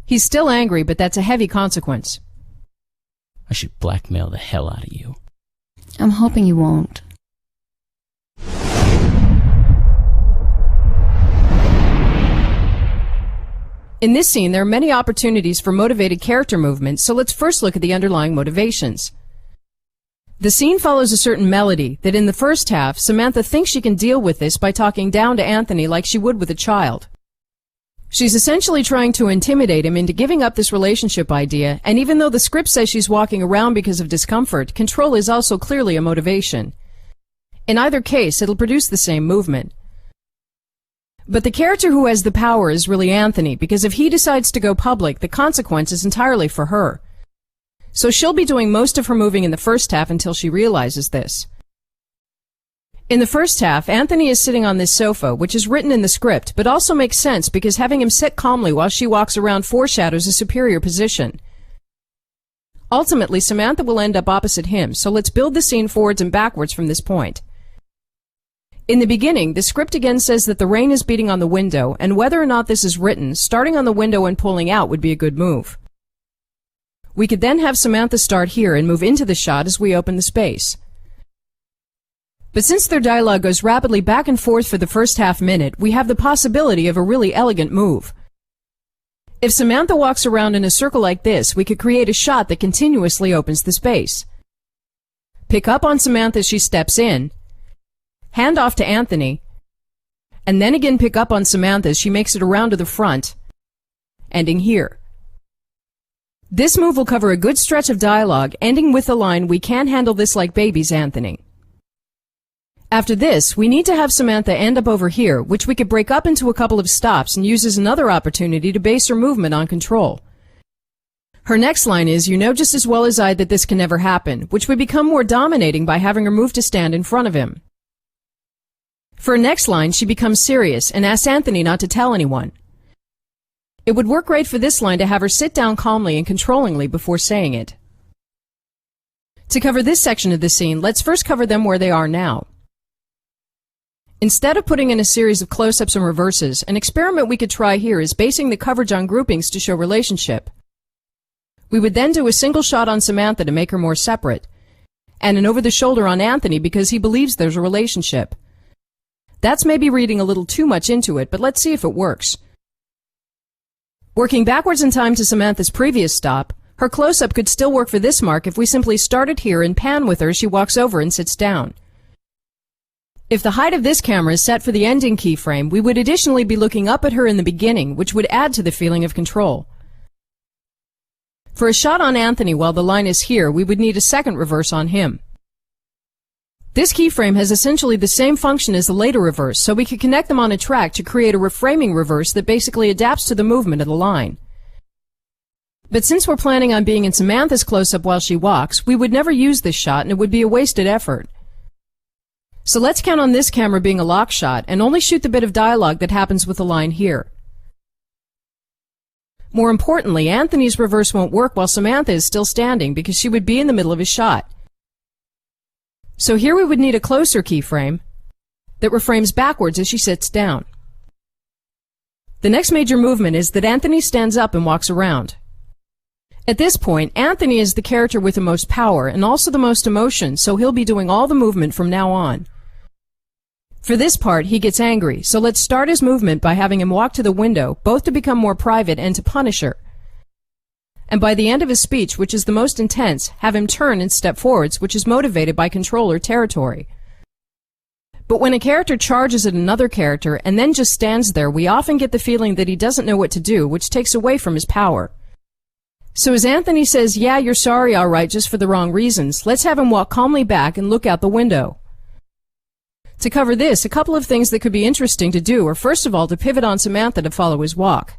He's still angry, but that's a heavy consequence. I should blackmail the hell out of you. I'm hoping you won't. In this scene, there are many opportunities for motivated character movement, so let's first look at the underlying motivations. The scene follows a certain melody that in the first half, Samantha thinks she can deal with this by talking down to Anthony like she would with a child. She's essentially trying to intimidate him into giving up this relationship idea, and even though the script says she's walking around because of discomfort, control is also clearly a motivation. In either case, it'll produce the same movement. But the character who has the power is really Anthony, because if he decides to go public, the consequence is entirely for her. So she'll be doing most of her moving in the first half until she realizes this. In the first half, Anthony is sitting on this sofa, which is written in the script, but also makes sense because having him sit calmly while she walks around foreshadows a superior position. Ultimately, Samantha will end up opposite him, so let's build the scene forwards and backwards from this point. In the beginning, the script again says that the rain is beating on the window, and whether or not this is written, starting on the window and pulling out would be a good move. We could then have Samantha start here and move into the shot as we open the space. But since their dialogue goes rapidly back and forth for the first half minute, we have the possibility of a really elegant move. If Samantha walks around in a circle like this, we could create a shot that continuously opens the space. Pick up on Samantha as she steps in, hand off to Anthony, and then again pick up on Samantha as she makes it around to the front, ending here. This move will cover a good stretch of dialogue, ending with the line, "We can't handle this like babies, Anthony." After this, we need to have Samantha end up over here, which we could break up into a couple of stops and use as another opportunity to base her movement on control. Her next line is, "You know just as well as I that this can never happen," which would become more dominating by having her move to stand in front of him. For her next line, she becomes serious and asks Anthony not to tell anyone. It would work great for this line to have her sit down calmly and controllingly before saying it. To cover this section of the scene, let's first cover them where they are now. Instead of putting in a series of close-ups and reverses, an experiment we could try here is basing the coverage on groupings to show relationship. We would then do a single shot on Samantha to make her more separate, and an over-the-shoulder on Anthony because he believes there's a relationship. That's maybe reading a little too much into it, but let's see if it works. Working backwards in time to Samantha's previous stop, her close-up could still work for this mark if we simply started here and pan with her as she walks over and sits down. If the height of this camera is set for the ending keyframe, we would additionally be looking up at her in the beginning, which would add to the feeling of control. For a shot on Anthony while the line is here, we would need a second reverse on him. This keyframe has essentially the same function as the later reverse, so we could connect them on a track to create a reframing reverse that basically adapts to the movement of the line. But since we're planning on being in Samantha's close-up while she walks, we would never use this shot and it would be a wasted effort. So let's count on this camera being a lock shot and only shoot the bit of dialogue that happens with the line here. More importantly, Anthony's reverse won't work while Samantha is still standing because she would be in the middle of his shot. So here we would need a closer keyframe that reframes backwards as she sits down. The next major movement is that Anthony stands up and walks around. At this point, Anthony is the character with the most power and also the most emotion, so he'll be doing all the movement from now on. For this part, he gets angry, so let's start his movement by having him walk to the window, both to become more private and to punish her. And by the end of his speech, which is the most intense, have him turn and step forwards, which is motivated by control or territory. But when a character charges at another character and then just stands there, we often get the feeling that he doesn't know what to do, which takes away from his power. So as Anthony says, "Yeah, you're sorry, all right, just for the wrong reasons," let's have him walk calmly back and look out the window. To cover this, a couple of things that could be interesting to do are, first of all, to pivot on Samantha to follow his walk.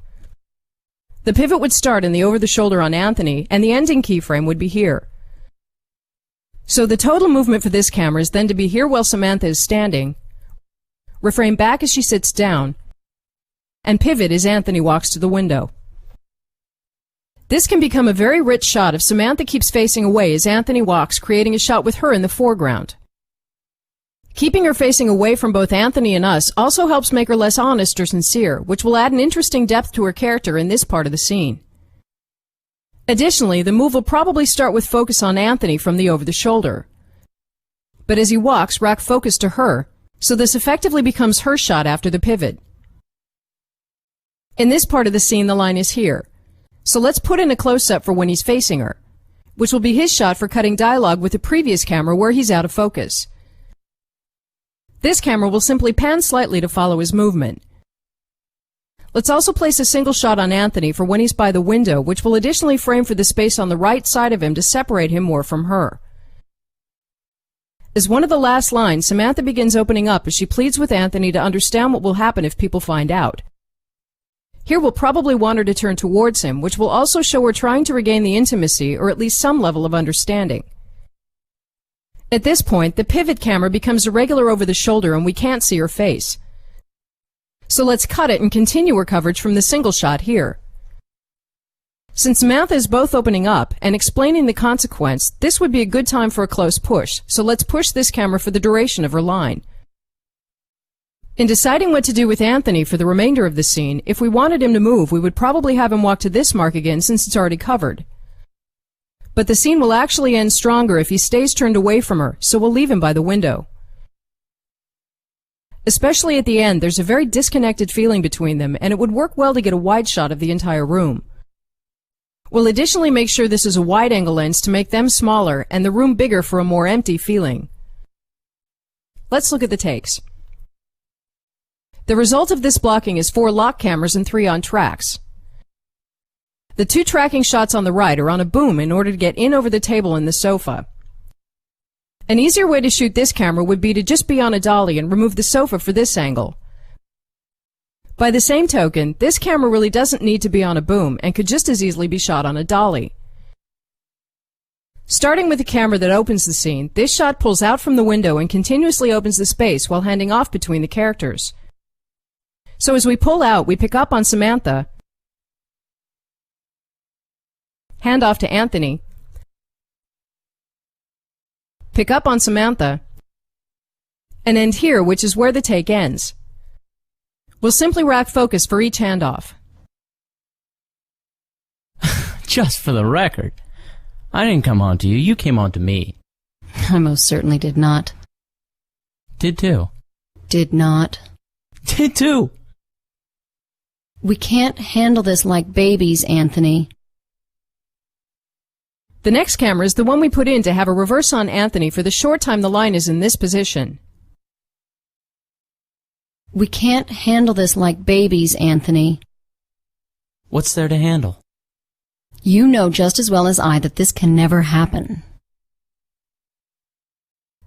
The pivot would start in the over-the-shoulder on Anthony, and the ending keyframe would be here. So the total movement for this camera is then to be here while Samantha is standing, reframe back as she sits down, and pivot as Anthony walks to the window. This can become a very rich shot if Samantha keeps facing away as Anthony walks, creating a shot with her in the foreground. Keeping her facing away from both Anthony and us also helps make her less honest or sincere, which will add an interesting depth to her character in this part of the scene. Additionally, the move will probably start with focus on Anthony from the over-the-shoulder. But as he walks, rack focus to her, so this effectively becomes her shot after the pivot. In this part of the scene, the line is here. So let's put in a close-up for when he's facing her, which will be his shot for cutting dialogue with the previous camera where he's out of focus. This camera will simply pan slightly to follow his movement. Let's also place a single shot on Anthony for when he's by the window, which will additionally frame for the space on the right side of him to separate him more from her. As one of the last lines, Samantha begins opening up as she pleads with Anthony to understand what will happen if people find out. Here we'll probably want her to turn towards him, which will also show her trying to regain the intimacy or at least some level of understanding. At this point, the pivot camera becomes irregular over the shoulder and we can't see her face. So let's cut it and continue her coverage from the single shot here. Since Samantha is both opening up and explaining the consequence, this would be a good time for a close push, so let's push this camera for the duration of her line. In deciding what to do with Anthony for the remainder of the scene, if we wanted him to move, we would probably have him walk to this mark again since it's already covered. But the scene will actually end stronger if he stays turned away from her, so we'll leave him by the window. Especially at the end, there's a very disconnected feeling between them, and it would work well to get a wide shot of the entire room. We'll additionally make sure this is a wide-angle lens to make them smaller and the room bigger for a more empty feeling. Let's look at the takes. The result of this blocking is 4 lock cameras and 3 on tracks. The 2 tracking shots on the right are on a boom in order to get in over the table and the sofa. An easier way to shoot this camera would be to just be on a dolly and remove the sofa for this angle. By the same token, this camera really doesn't need to be on a boom and could just as easily be shot on a dolly. Starting with the camera that opens the scene, this shot pulls out from the window and continuously opens the space while handing off between the characters. So as we pull out, we pick up on Samantha, hand off to Anthony, pick up on Samantha, and end here, which is where the take ends. We'll simply rack focus for each handoff. Just for the record, I didn't come on to you, you came on to me. I most certainly did not. Did too. Did not. Did too. We can't handle this like babies, Anthony. The next camera is the one we put in to have a reverse on Anthony for the short time the line is in this position. We can't handle this like babies, Anthony. What's there to handle? You know just as well as I that this can never happen.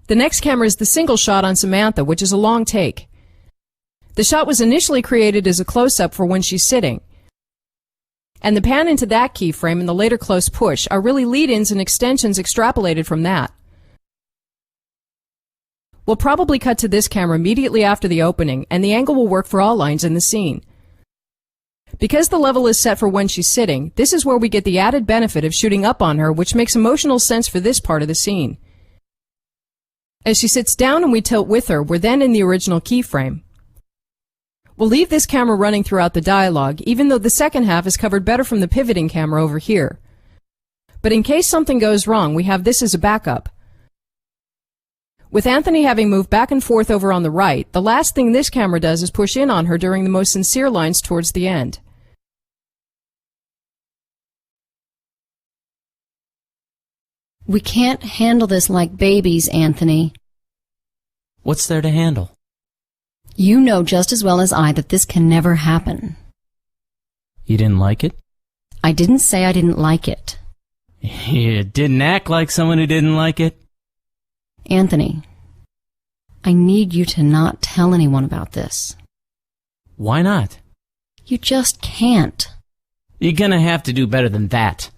The next camera is the single shot on Samantha, which is a long take. The shot was initially created as a close-up for when she's sitting. And the pan into that keyframe and the later close push are really lead-ins and extensions extrapolated from that. We'll probably cut to this camera immediately after the opening, and the angle will work for all lines in the scene. Because the level is set for when she's sitting, this is where we get the added benefit of shooting up on her, which makes emotional sense for this part of the scene. As she sits down and we tilt with her, we're then in the original keyframe. We'll leave this camera running throughout the dialogue, even though the second half is covered better from the pivoting camera over here. But in case something goes wrong, we have this as a backup. With Anthony having moved back and forth over on the right, the last thing this camera does is push in on her during the most sincere lines towards the end. We can't handle this like babies, Anthony. What's there to handle? You know just as well as I that this can never happen. You didn't like it? I didn't say I didn't like it. You didn't act like someone who didn't like it? Anthony, I need you to not tell anyone about this. Why not? You just can't. You're gonna have to do better than that.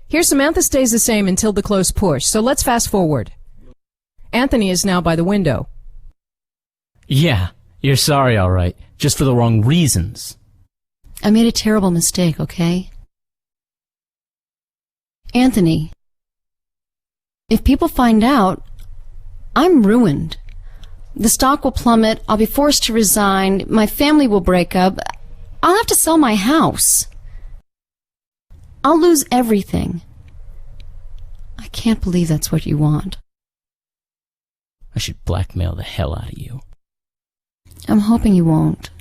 Here, Samantha stays the same until the close push, so let's fast forward. Anthony is now by the window. Yeah, you're sorry, all right. Just for the wrong reasons. I made a terrible mistake, okay? Anthony, if people find out, I'm ruined. The stock will plummet, I'll be forced to resign, my family will break up, I'll have to sell my house. I'll lose everything. I can't believe that's what you want. I should blackmail the hell out of you. I'm hoping you won't.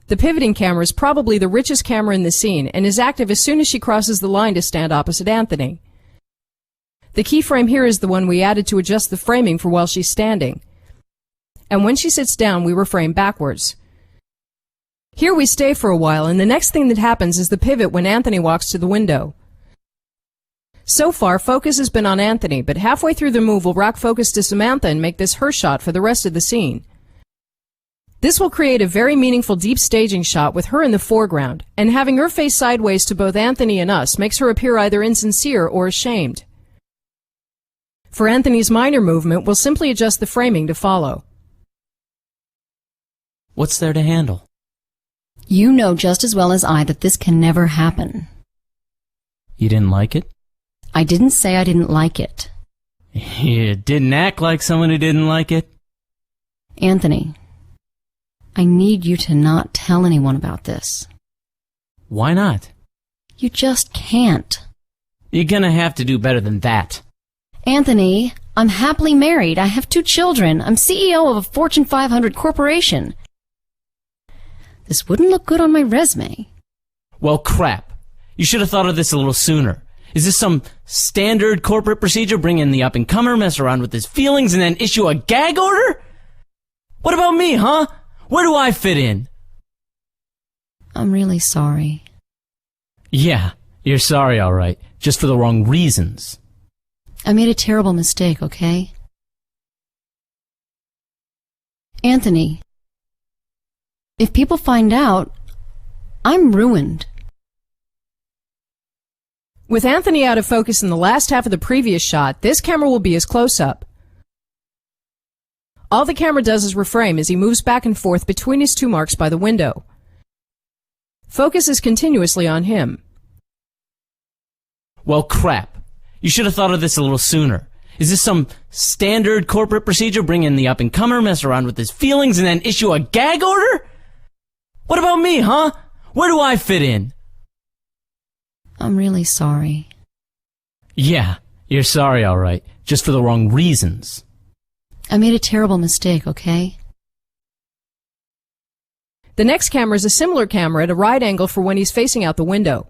The pivoting camera is probably the richest camera in the scene and is active as soon as she crosses the line to stand opposite Anthony. The keyframe here is the one we added to adjust the framing for while she's standing. And when she sits down, we reframe backwards. Here we stay for a while, and the next thing that happens is the pivot when Anthony walks to the window. So far, focus has been on Anthony, but halfway through the move we'll rock focus to Samantha and make this her shot for the rest of the scene. This will create a very meaningful deep staging shot with her in the foreground, and having her face sideways to both Anthony and us makes her appear either insincere or ashamed. For Anthony's minor movement, we'll simply adjust the framing to follow. What's there to handle? You know just as well as I that this can never happen. You didn't like it? I didn't say I didn't like it. You didn't act like someone who didn't like it? Anthony, I need you to not tell anyone about this. Why not? You just can't. You're gonna have to do better than that. Anthony, I'm happily married. I have 2 children. I'm CEO of a Fortune 500 corporation. This wouldn't look good on my resume. Well, crap. You should have thought of this a little sooner. Is this some standard corporate procedure? Bring in the up-and-comer, mess around with his feelings, and then issue a gag order? What about me, huh? Where do I fit in? I'm really sorry. Yeah, you're sorry, all right. Just for the wrong reasons. I made a terrible mistake, okay? Anthony, if people find out, I'm ruined. With Anthony out of focus in the last half of the previous shot, this camera will be his close-up. All the camera does is reframe as he moves back and forth between his 2 marks by the window. Focus is continuously on him. Well, crap. You should have thought of this a little sooner. Is this some standard corporate procedure? Bring in the up-and-comer, mess around with his feelings, and then issue a gag order? What about me, huh? Where do I fit in? I'm really sorry. Yeah, you're sorry, all right. Just for the wrong reasons. I made a terrible mistake, okay? The next camera is a similar camera at a right angle for when he's facing out the window.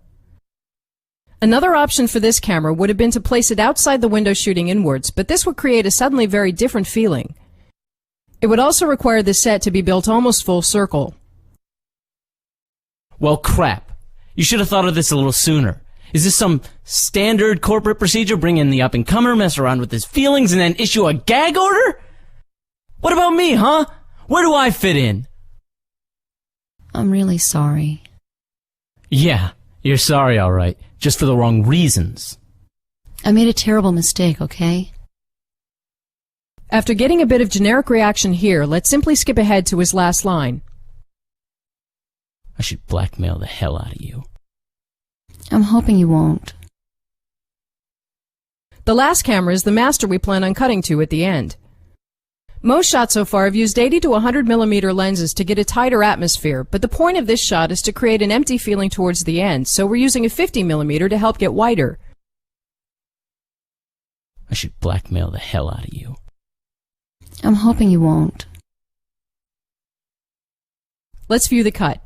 Another option for this camera would have been to place it outside the window shooting inwards, but this would create a suddenly very different feeling. It would also require the set to be built almost full circle. Well, crap. You should have thought of this a little sooner. Is this some standard corporate procedure? Bring in the up-and-comer, mess around with his feelings, and then issue a gag order? What about me, huh? Where do I fit in? I'm really sorry. Yeah, you're sorry, all right. Just for the wrong reasons. I made a terrible mistake, okay? After getting a bit of generic reaction here, let's simply skip ahead to his last line. I should blackmail the hell out of you. I'm hoping you won't. The last camera is the master we plan on cutting to at the end. Most shots so far have used 80 to 100 millimeter lenses to get a tighter atmosphere, but the point of this shot is to create an empty feeling towards the end, so we're using a 50 millimeter to help get wider. I should blackmail the hell out of you. I'm hoping you won't. Let's view the cut.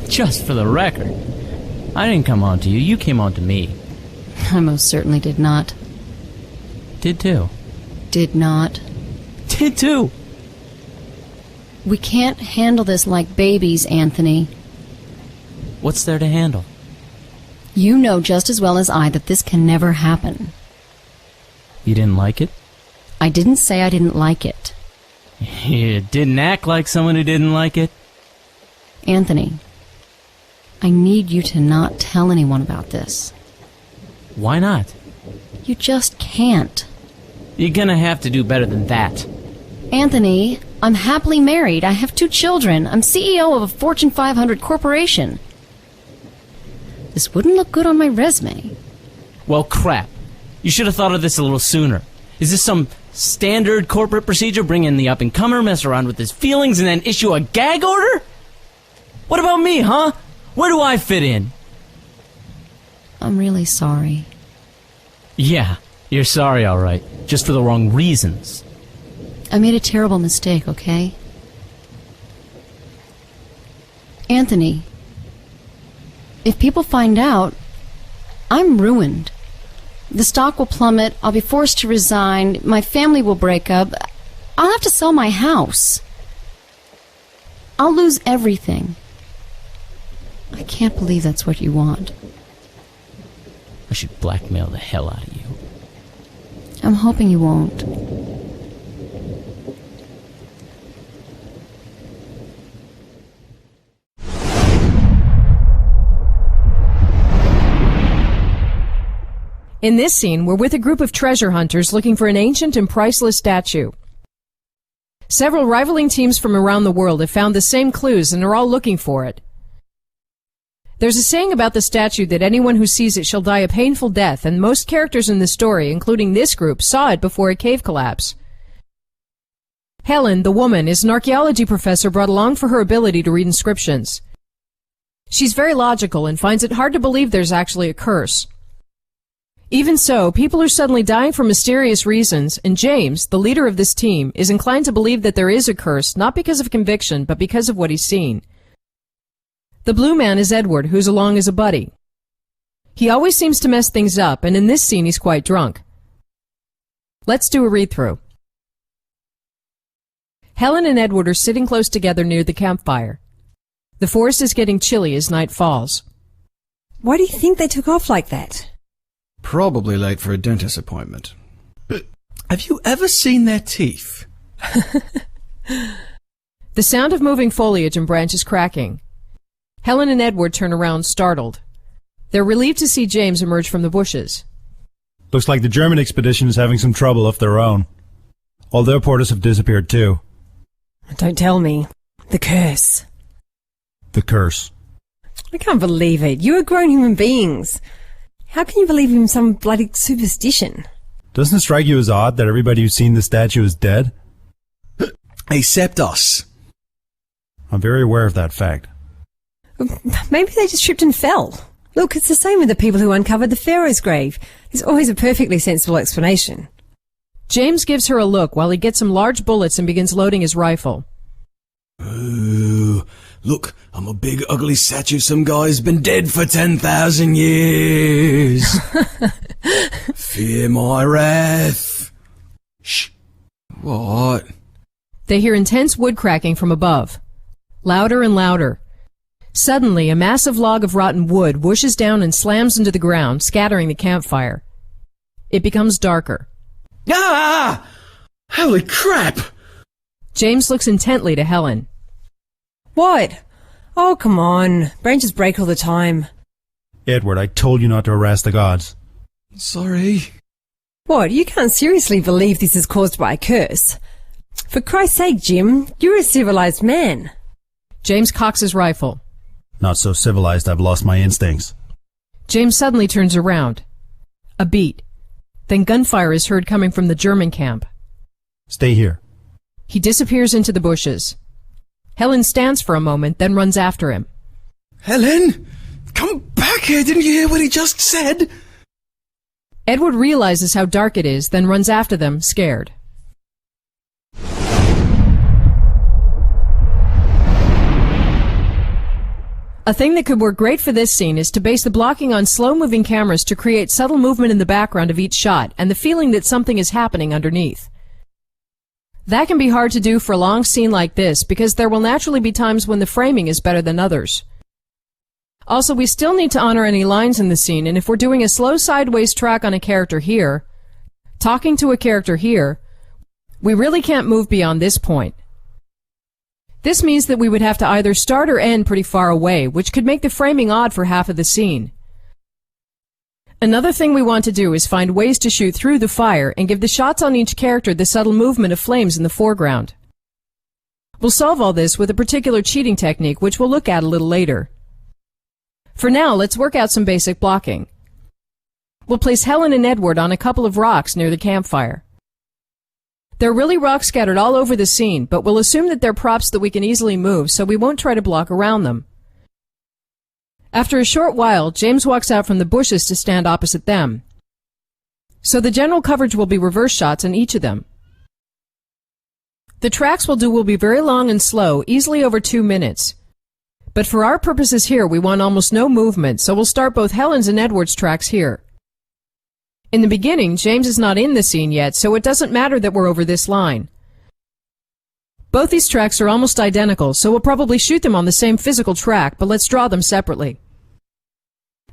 Just for the record, I didn't come on to you, you came on to me. I most certainly did not. Did too. Did not. Did too. We can't handle this like babies, Anthony. What's there to handle? You know just as well as I that this can never happen. You didn't like it? I didn't say I didn't like it. You didn't act like someone who didn't like it? Anthony, I need you to not tell anyone about this. Why not? You just can't. You're gonna have to do better than that. Anthony, I'm happily married. I have 2 children. I'm CEO of a Fortune 500 corporation. This wouldn't look good on my resume. Well, crap. You should have thought of this a little sooner. Is this some standard corporate procedure? Bring in the up-and-comer, mess around with his feelings, and then issue a gag order? What about me, huh? Where do I fit in? I'm really sorry. Yeah, you're sorry, all right. Just for the wrong reasons. I made a terrible mistake, okay? Anthony, if people find out, I'm ruined. The stock will plummet, I'll be forced to resign, my family will break up, I'll have to sell my house. I'll lose everything. I can't believe that's what you want. I should blackmail the hell out of you. I'm hoping you won't. In this scene, we're with a group of treasure hunters looking for an ancient and priceless statue. Several rivaling teams from around the world have found the same clues and are all looking for it. There's a saying about the statue that anyone who sees it shall die a painful death, and most characters in the story, including this group, saw it before a cave collapse. Helen, the woman, is an archaeology professor brought along for her ability to read inscriptions. She's very logical and finds it hard to believe there's actually a curse. Even so, people are suddenly dying for mysterious reasons, and James, the leader of this team, is inclined to believe that there is a curse, not because of conviction, but because of what he's seen. The blue man is Edward, who's along as a buddy. He always seems to mess things up, and in this scene he's quite drunk. Let's do a read-through. Helen and Edward are sitting close together near the campfire. The forest is getting chilly as night falls. Why do you think they took off like that? Probably late for a dentist appointment. But have you ever seen their teeth? The sound of moving foliage and branches cracking. Helen and Edward turn around, startled. They're relieved to see James emerge from the bushes. Looks like the German expedition is having some trouble of their own. All their porters have disappeared too. Don't tell me. The curse. The curse. I can't believe it. You are grown human beings. How can you believe in some bloody superstition? Doesn't it strike you as odd that everybody who's seen the statue is dead? Except us. I'm very aware of that fact. Maybe they just tripped and fell. Look, it's the same with the people who uncovered the Pharaoh's grave. There's always a perfectly sensible explanation. James gives her a look while he gets some large bullets and begins loading his rifle. Ooh, look, I'm a big ugly statue of some guy who's been dead for 10,000 years. Fear my wrath. Shh. What? They hear intense wood cracking from above. Louder and louder. Suddenly, a massive log of rotten wood whooshes down and slams into the ground, scattering the campfire. It becomes darker. Ah! Holy crap! James looks intently to Helen. What? Oh, come on. Branches break all the time. Edward, I told you not to harass the gods. Sorry. What? You can't seriously believe this is caused by a curse? For Christ's sake, Jim, you're a civilized man. James cocks his rifle. Not so civilized I've lost my instincts. James suddenly turns around. A beat. Then gunfire is heard coming from the German camp. Stay here. He disappears into the bushes. Helen stands for a moment, then runs after him. Helen! Come back here! Didn't you hear what he just said? Edward realizes how dark it is, then runs after them, scared. A thing that could work great for this scene is to base the blocking on slow-moving cameras to create subtle movement in the background of each shot and the feeling that something is happening underneath. That can be hard to do for a long scene like this because there will naturally be times when the framing is better than others. Also, we still need to honor any lines in the scene, and if we're doing a slow sideways track on a character here, talking to a character here, we really can't move beyond this point. This means that we would have to either start or end pretty far away, which could make the framing odd for half of the scene. Another thing we want to do is find ways to shoot through the fire and give the shots on each character the subtle movement of flames in the foreground. We'll solve all this with a particular cheating technique, which we'll look at a little later. For now, let's work out some basic blocking. We'll place Helen and Edward on a couple of rocks near the campfire. There are really rocks scattered all over the scene, but we'll assume that they're props that we can easily move, so we won't try to block around them. After a short while, James walks out from the bushes to stand opposite them. So the general coverage will be reverse shots on each of them. The tracks we'll do will be very long and slow, easily over 2 minutes. But for our purposes here, we want almost no movement, so we'll start both Helen's and Edward's tracks here. In the beginning, James is not in the scene yet, so it doesn't matter that we're over this line. Both these tracks are almost identical, so we'll probably shoot them on the same physical track, but let's draw them separately.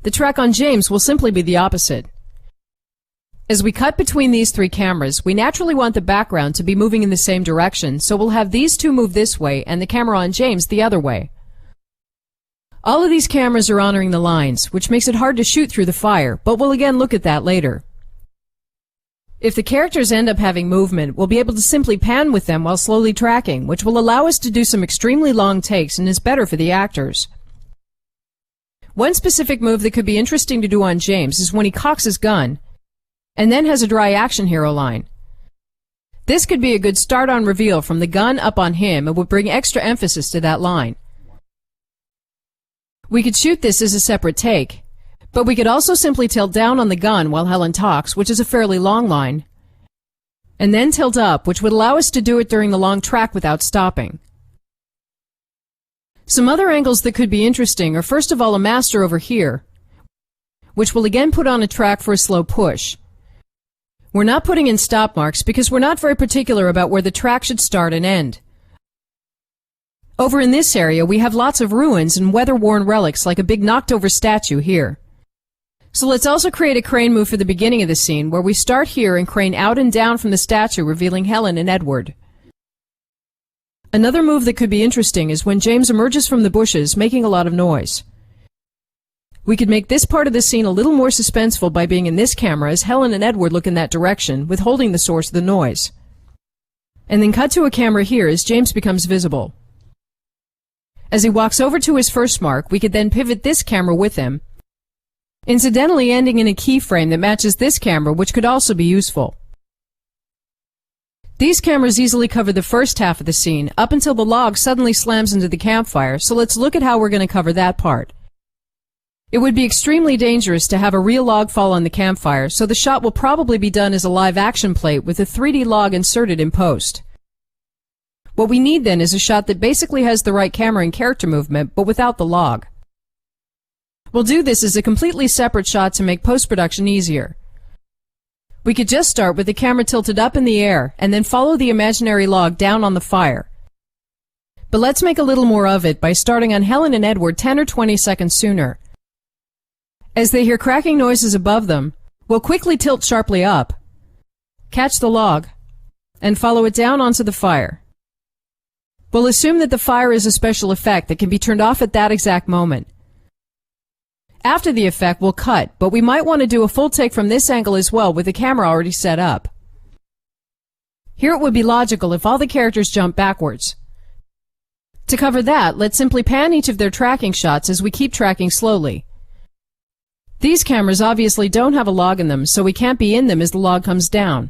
The track on James will simply be the opposite. As we cut between these three cameras, we naturally want the background to be moving in the same direction, so we'll have these two move this way and the camera on James the other way. All of these cameras are honoring the lines, which makes it hard to shoot through the fire, but we'll again look at that later. If the characters end up having movement, we'll be able to simply pan with them while slowly tracking, which will allow us to do some extremely long takes and is better for the actors. One specific move that could be interesting to do on James is when he cocks his gun, and then has a dry action hero line. This could be a good start on reveal from the gun up on him and would bring extra emphasis to that line. We could shoot this as a separate take, but we could also simply tilt down on the gun while Helen talks, which is a fairly long line, and then tilt up, which would allow us to do it during the long track without stopping. Some other angles that could be interesting are first of all a master over here, which will again put on a track for a slow push. We're not putting in stop marks because we're not very particular about where the track should start and end. Over in this area, we have lots of ruins and weather-worn relics like a big knocked-over statue here. So let's also create a crane move for the beginning of the scene, where we start here and crane out and down from the statue, revealing Helen and Edward. Another move that could be interesting is when James emerges from the bushes, making a lot of noise. We could make this part of the scene a little more suspenseful by being in this camera as Helen and Edward look in that direction, withholding the source of the noise. And then cut to a camera here as James becomes visible. As he walks over to his first mark, we could then pivot this camera with him, incidentally ending in a keyframe that matches this camera, which could also be useful. These cameras easily cover the first half of the scene, up until the log suddenly slams into the campfire, so let's look at how we're going to cover that part. It would be extremely dangerous to have a real log fall on the campfire, so the shot will probably be done as a live action plate with a 3D log inserted in post. What we need then is a shot that basically has the right camera and character movement, but without the log. We'll do this as a completely separate shot to make post-production easier. We could just start with the camera tilted up in the air, and then follow the imaginary log down on the fire. But let's make a little more of it by starting on Helen and Edward 10 or 20 seconds sooner. As they hear cracking noises above them, we'll quickly tilt sharply up, catch the log, and follow it down onto the fire. We'll assume that the fire is a special effect that can be turned off at that exact moment. After the effect, we'll cut, but we might want to do a full take from this angle as well with the camera already set up. Here it would be logical if all the characters jump backwards. To cover that, let's simply pan each of their tracking shots as we keep tracking slowly. These cameras obviously don't have a log in them, so we can't be in them as the log comes down.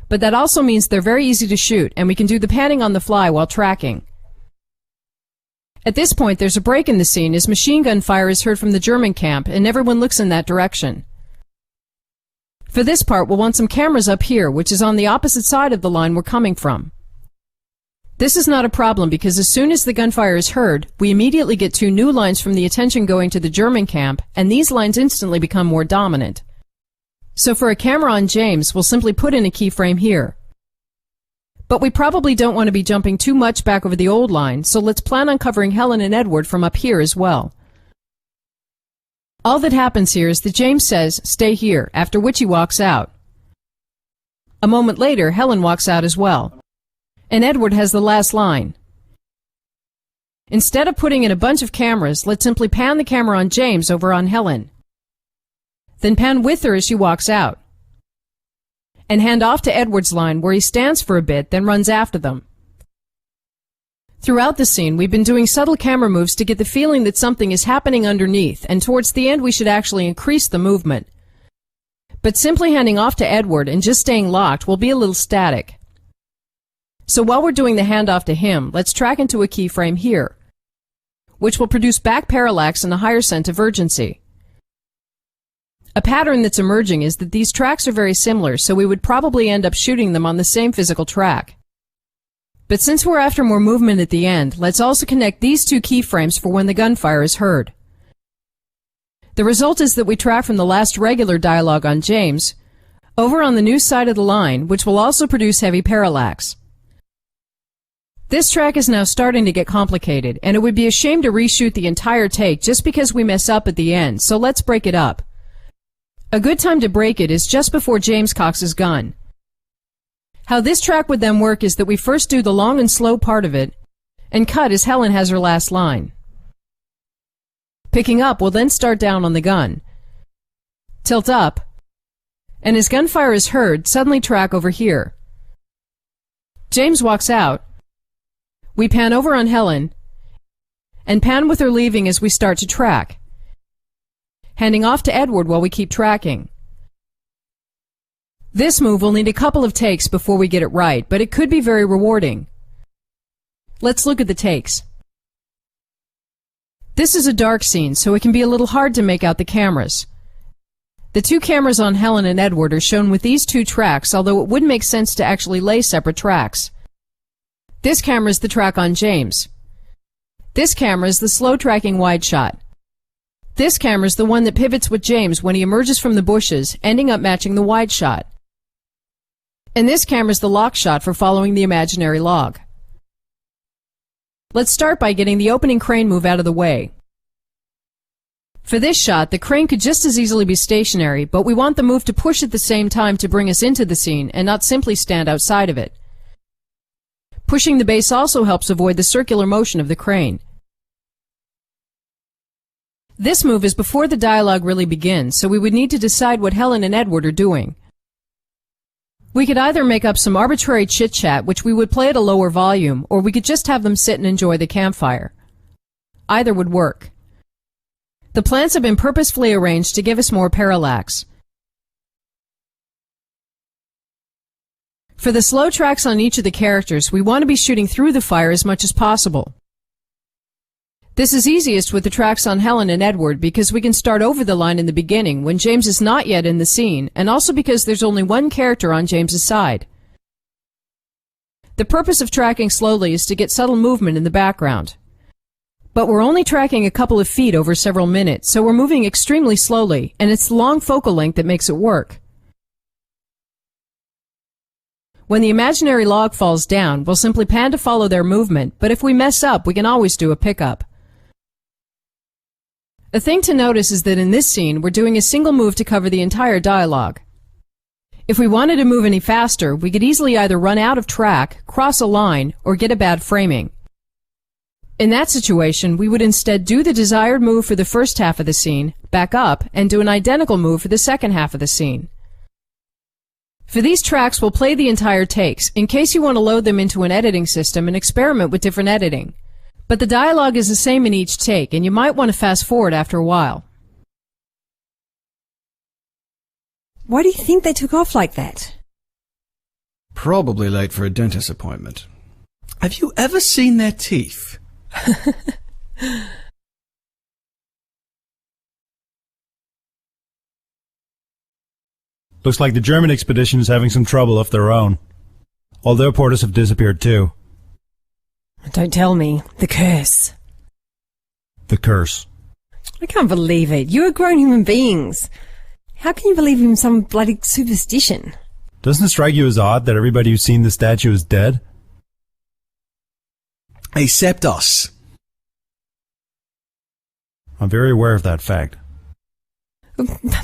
But that also means they're very easy to shoot, and we can do the panning on the fly while tracking. At this point, there's a break in the scene as machine gun fire is heard from the German camp, and everyone looks in that direction. For this part, we'll want some cameras up here, which is on the opposite side of the line we're coming from. This is not a problem because as soon as the gunfire is heard, we immediately get two new lines from the attention going to the German camp, and these lines instantly become more dominant. So for a camera on James, we'll simply put in a keyframe here. But we probably don't want to be jumping too much back over the old line, so let's plan on covering Helen and Edward from up here as well. All that happens here is that James says, "Stay here," after which he walks out. A moment later, Helen walks out as well. And Edward has the last line. Instead of putting in a bunch of cameras, let's simply pan the camera on James over on Helen. Then pan with her as she walks out. And hand off to Edward's line where he stands for a bit, then runs after them. Throughout the scene, we've been doing subtle camera moves to get the feeling that something is happening underneath, and towards the end we should actually increase the movement. But simply handing off to Edward and just staying locked will be a little static. So while we're doing the handoff to him, let's track into a keyframe here, which will produce back parallax and a higher sense of urgency. A pattern that's emerging is that these tracks are very similar, so we would probably end up shooting them on the same physical track. But since we're after more movement at the end, let's also connect these two keyframes for when the gunfire is heard. The result is that we track from the last regular dialogue on James over on the new side of the line, which will also produce heavy parallax. This track is now starting to get complicated, and it would be a shame to reshoot the entire take just because we mess up at the end, so let's break it up. A good time to break it is just before James cocks his gun. How this track would then work is that we first do the long and slow part of it, and cut as Helen has her last line. Picking up, we'll then start down on the gun. Tilt up, and as gunfire is heard, suddenly track over here. James walks out. We pan over on Helen, and pan with her leaving as we start to track, handing off to Edward while we keep tracking. This move will need a couple of takes before we get it right, but it could be very rewarding. Let's look at the takes. This is a dark scene, so it can be a little hard to make out the cameras. The two cameras on Helen and Edward are shown with these two tracks, although it would make sense to actually lay separate tracks. This camera is the track on James. This camera is the slow tracking wide shot. This camera is the one that pivots with James when he emerges from the bushes, ending up matching the wide shot. And this camera is the lock shot for following the imaginary log. Let's start by getting the opening crane move out of the way. For this shot, the crane could just as easily be stationary, but we want the move to push at the same time to bring us into the scene and not simply stand outside of it. Pushing the base also helps avoid the circular motion of the crane. This move is before the dialogue really begins, so we would need to decide what Helen and Edward are doing. We could either make up some arbitrary chit-chat, which we would play at a lower volume, or we could just have them sit and enjoy the campfire. Either would work. The plans have been purposefully arranged to give us more parallax. For the slow tracks on each of the characters, we want to be shooting through the fire as much as possible. This is easiest with the tracks on Helen and Edward because we can start over the line in the beginning when James is not yet in the scene, and also because there's only one character on James's side. The purpose of tracking slowly is to get subtle movement in the background. But we're only tracking a couple of feet over several minutes, so we're moving extremely slowly, and it's the long focal length that makes it work. When the imaginary log falls down, we'll simply pan to follow their movement, but if we mess up, we can always do a pickup. A thing to notice is that in this scene, we're doing a single move to cover the entire dialogue. If we wanted to move any faster, we could easily either run out of track, cross a line, or get a bad framing. In that situation, we would instead do the desired move for the first half of the scene, back up, and do an identical move for the second half of the scene. For these tracks, we'll play the entire takes, in case you want to load them into an editing system and experiment with different editing. But the dialogue is the same in each take, and you might want to fast forward after a while. Why do you think they took off like that? Probably late for a dentist appointment. Have you ever seen their teeth? Looks like the German expedition is having some trouble of their own. All their porters have disappeared too. Don't tell me. The curse. The curse. I can't believe it. You are grown human beings. How can you believe in some bloody superstition? Doesn't it strike you as odd that everybody who's seen the statue is dead? Except us. I'm very aware of that fact.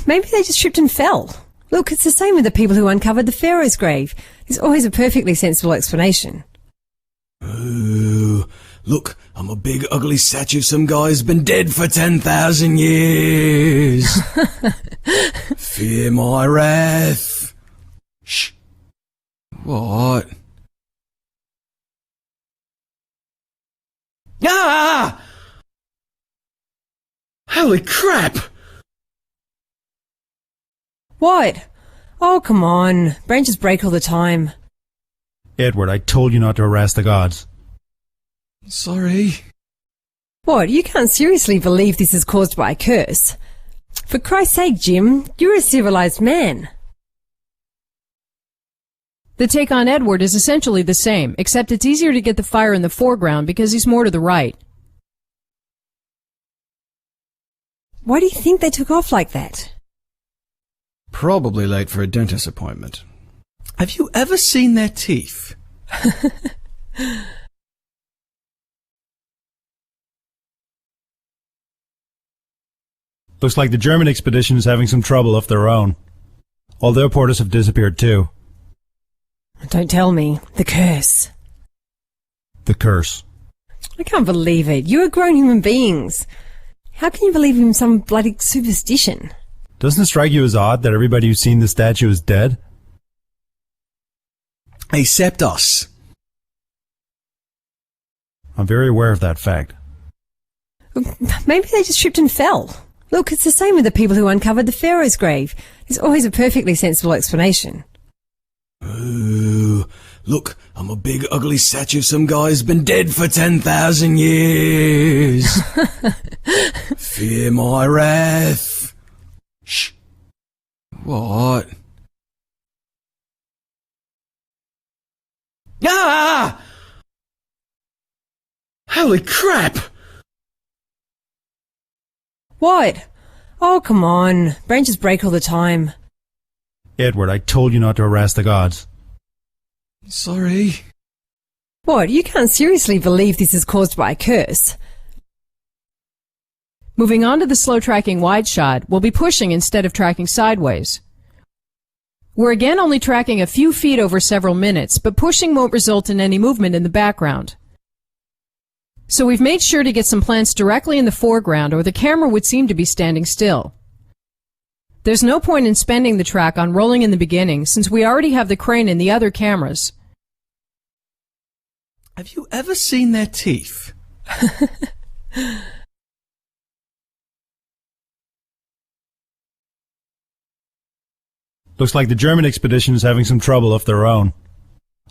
Maybe they just tripped and fell. Look, it's the same with the people who uncovered the Pharaoh's grave. There's always a perfectly sensible explanation. Ooh, look, I'm a big ugly statue. Some guy's been dead for 10,000 years. Fear my wrath. Shh. What? Ah! Holy crap! What? Oh, come on. Branches break all the time. Edward, I told you not to harass the gods. Sorry. What? You can't seriously believe this is caused by a curse? For Christ's sake, Jim, you're a civilized man. The take on Edward is essentially the same, except it's easier to get the fire in the foreground because he's more to the right. Why do you think they took off like that? Probably late for a dentist appointment. Have you ever seen their teeth? Looks like the German expedition is having some trouble of their own. All their porters have disappeared too. Don't tell me. The curse. The curse. I can't believe it. You are grown human beings. How can you believe in some bloody superstition? Doesn't it strike you as odd that everybody who's seen the statue is dead? Except us. I'm very aware of that fact. Maybe they just tripped and fell. Look, it's the same with the people who uncovered the Pharaoh's grave. There's always a perfectly sensible explanation. Ooh, look, I'm a big ugly statue. Some guy's been dead for 10,000 years. Fear my wrath. Shh. What? Ah! Holy crap! What? Oh, come on. Branches break all the time. Edward, I told you not to harass the gods. Sorry. What? You can't seriously believe this is caused by a curse? Moving on to the slow tracking wide shot, we'll be pushing instead of tracking sideways. We're again only tracking a few feet over several minutes, but pushing won't result in any movement in the background. So we've made sure to get some plants directly in the foreground, or the camera would seem to be standing still. There's no point in spending the track on rolling in the beginning, since we already have the crane in the other cameras. Have you ever seen their teeth? Looks like the German expedition is having some trouble of their own.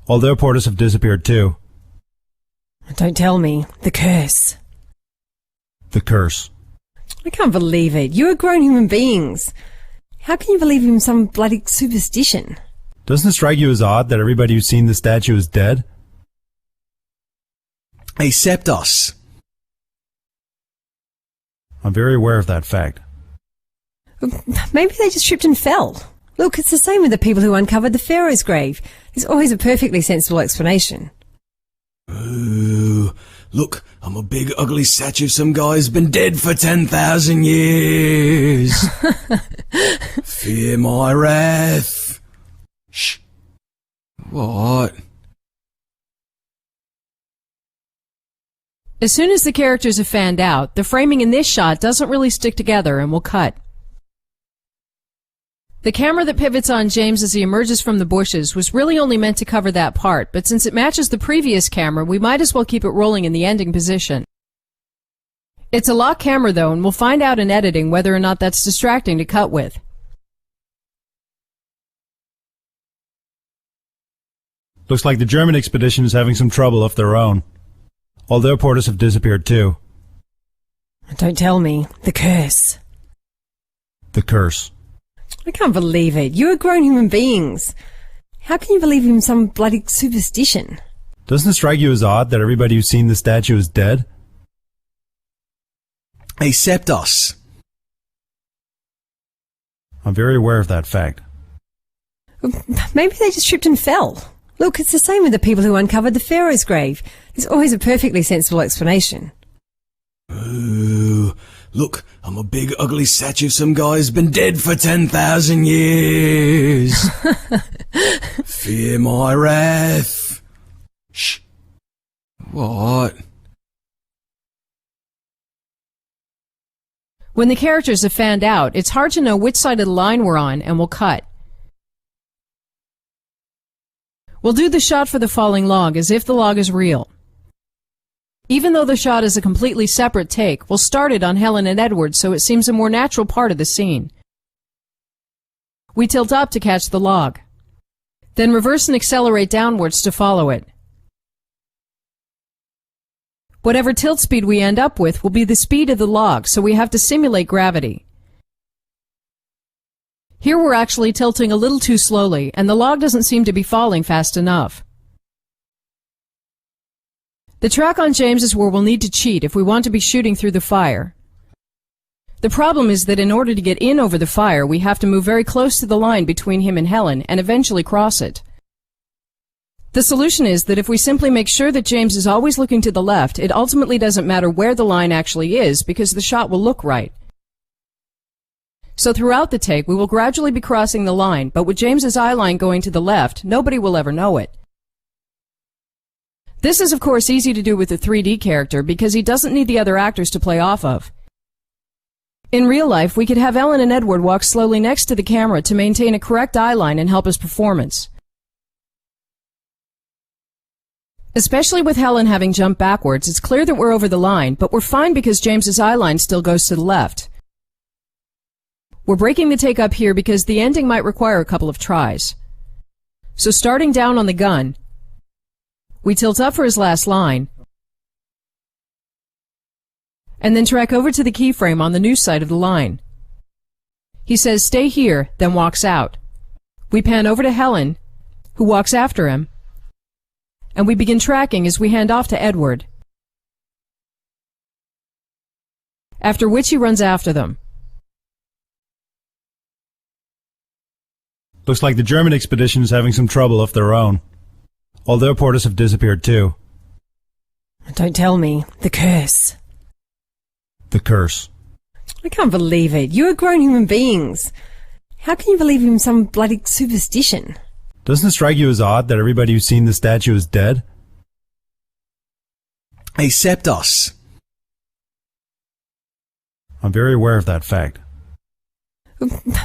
All their porters have disappeared too. Don't tell me. The curse. The curse. I can't believe it. You are grown human beings. How can you believe in some bloody superstition? Doesn't it strike you as odd that everybody who's seen the statue is dead? Except us. I'm very aware of that fact. Maybe they just tripped and fell. Look, it's the same with the people who uncovered the Pharaoh's grave. There's always a perfectly sensible explanation. Ooh, look, I'm a big ugly statue. Some guy's been dead for 10,000 years. Fear my wrath. Shh. What? As soon as the characters have fanned out, the framing in this shot doesn't really stick together and will cut. The camera that pivots on James as he emerges from the bushes was really only meant to cover that part, but since it matches the previous camera, we might as well keep it rolling in the ending position. It's a lock camera though, and we'll find out in editing whether or not that's distracting to cut with. Looks like the German expedition is having some trouble of their own. All their porters have disappeared too. Don't tell me. The curse. The curse. I can't believe it. You're grown human beings. How can you believe in some bloody superstition? Doesn't it strike you as odd that everybody who's seen the statue is dead? Except us. I'm very aware of that fact. Maybe they just tripped and fell. Look, it's the same with the people who uncovered the Pharaoh's grave. There's always a perfectly sensible explanation. Ooh, look, I'm a big ugly statue. Some guy's been dead for 10,000 years. Fear my wrath. Shh. What? When the characters have fanned out, it's hard to know which side of the line we're on, and we'll cut. We'll do the shot for the falling log as if the log is real. Even though the shot is a completely separate take, we'll start it on Helen and Edward so it seems a more natural part of the scene. We tilt up to catch the log. Then reverse and accelerate downwards to follow it. Whatever tilt speed we end up with will be the speed of the log, so we have to simulate gravity. Here we're actually tilting a little too slowly, and the log doesn't seem to be falling fast enough. The track on James is where we'll need to cheat if we want to be shooting through the fire. The problem is that in order to get in over the fire, we have to move very close to the line between him and Helen and eventually cross it. The solution is that if we simply make sure that James is always looking to the left, it ultimately doesn't matter where the line actually is because the shot will look right. So throughout the take, we will gradually be crossing the line, but with James's eye line going to the left, nobody will ever know it. This is of course easy to do with a 3D character because he doesn't need the other actors to play off of. In real life, we could have Ellen and Edward walk slowly next to the camera to maintain a correct eye line and help his performance. Especially with Helen having jumped backwards, it's clear that we're over the line, but we're fine because James's eye line still goes to the left. We're breaking the take up here because the ending might require a couple of tries. So starting down on the gun, we tilt up for his last line, and then track over to the keyframe on the new side of the line. He says, "Stay here," then walks out. We pan over to Helen, who walks after him, and we begin tracking as we hand off to Edward, after which he runs after them. Looks like the German expedition is having some trouble of their own. All their porters have disappeared too. Don't tell me. The curse. The curse. I can't believe it. You're grown human beings. How can you believe in some bloody superstition? Doesn't it strike you as odd that everybody who's seen the statue is dead? Except us. I'm very aware of that fact.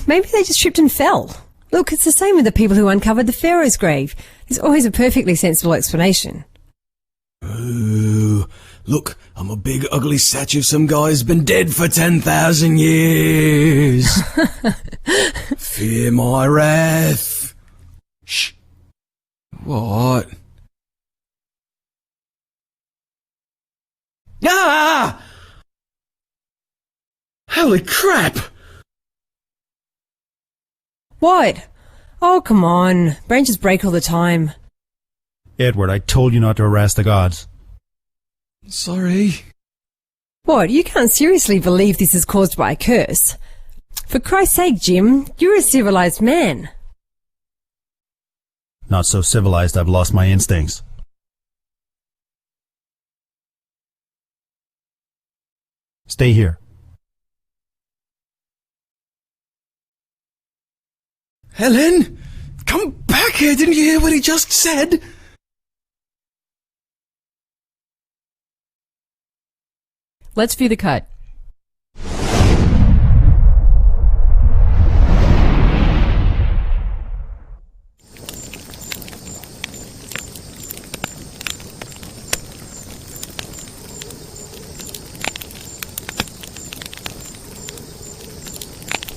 Maybe they just tripped and fell. Look, it's the same with the people who uncovered the Pharaoh's grave. There's always a perfectly sensible explanation. Ooh, look, I'm a big ugly statue. Some guy's been dead for 10,000 years. Fear my wrath. Shh. What? Ah! Holy crap! What? Oh, come on. Branches break all the time. Edward, I told you not to harass the gods. Sorry. What? You can't seriously believe this is caused by a curse? For Christ's sake, Jim, you're a civilized man. Not so civilized I've lost my instincts. Stay here. Helen? Come back here, didn't you hear what he just said? Let's view the cut.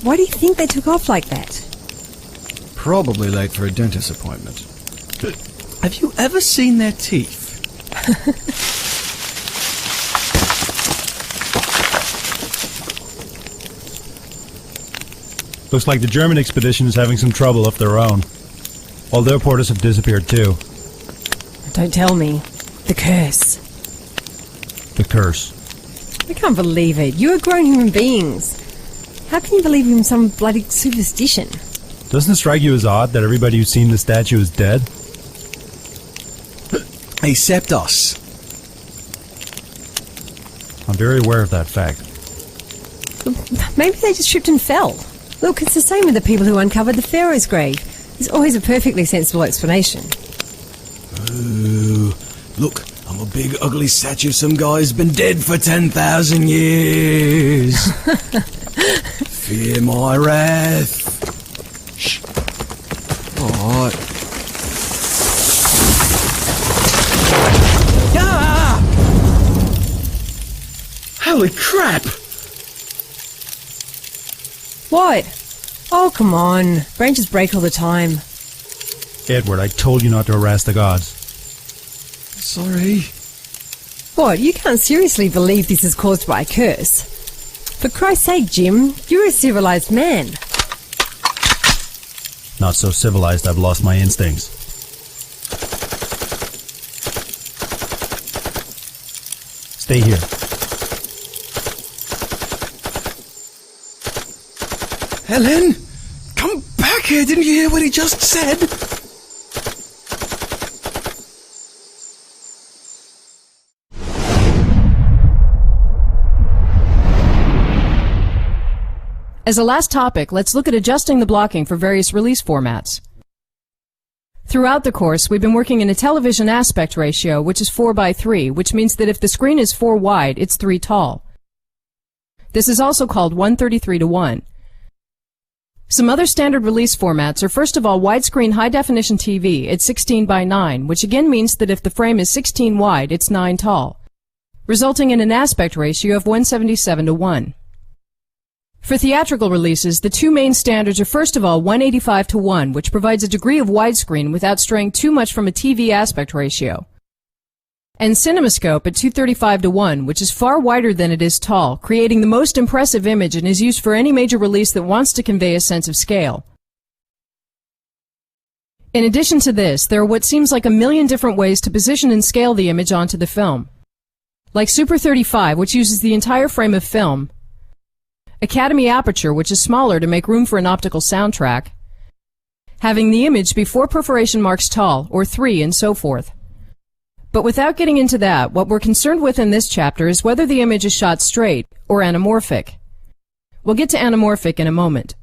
Why do you think they took off like that? Probably late for a dentist appointment. Have you ever seen their teeth? Looks like the German expedition is having some trouble of their own. All their porters have disappeared too. Don't tell me. The curse. The curse. I can't believe it. You are grown human beings. How can you believe in some bloody superstition? Doesn't it strike you as odd that everybody who's seen the statue is dead? Except us. I'm very aware of that fact. Maybe they just tripped and fell. Look, it's the same with the people who uncovered the Pharaoh's grave. There's always a perfectly sensible explanation. Ooh, look, I'm a big ugly statue. Some guy's been dead for 10,000 years. Fear my wrath. Shh. Alright. Ah! Holy crap! What? Oh, come on. Branches break all the time. Edward, I told you not to harass the gods. Sorry. What? You can't seriously believe this is caused by a curse? For Christ's sake, Jim, you're a civilized man. Not so civilized I've lost my instincts. Stay here. Helen! Come back here! Didn't you hear what he just said? As a last topic, let's look at adjusting the blocking for various release formats. Throughout the course, we've been working in a television aspect ratio, which is 4:3, which means that if the screen is 4 wide, it's 3 tall. This is also called 1:33:1. Some other standard release formats are first of all widescreen high-definition TV at 16:9, which again means that if the frame is 16 wide, it's 9 tall, resulting in an aspect ratio of 177:1. For theatrical releases, the two main standards are first of all 185:1, which provides a degree of widescreen without straying too much from a TV aspect ratio, and CinemaScope at 235:1, which is far wider than it is tall, creating the most impressive image and is used for any major release that wants to convey a sense of scale. In addition to this, there are what seems like a million different ways to position and scale the image onto the film, like Super 35, which uses the entire frame of film, Academy Aperture, which is smaller to make room for an optical soundtrack, having the image be 4 perforation marks tall, or 3, and so forth. But without getting into that, what we're concerned with in this chapter is whether the image is shot straight or anamorphic. We'll get to anamorphic in a moment.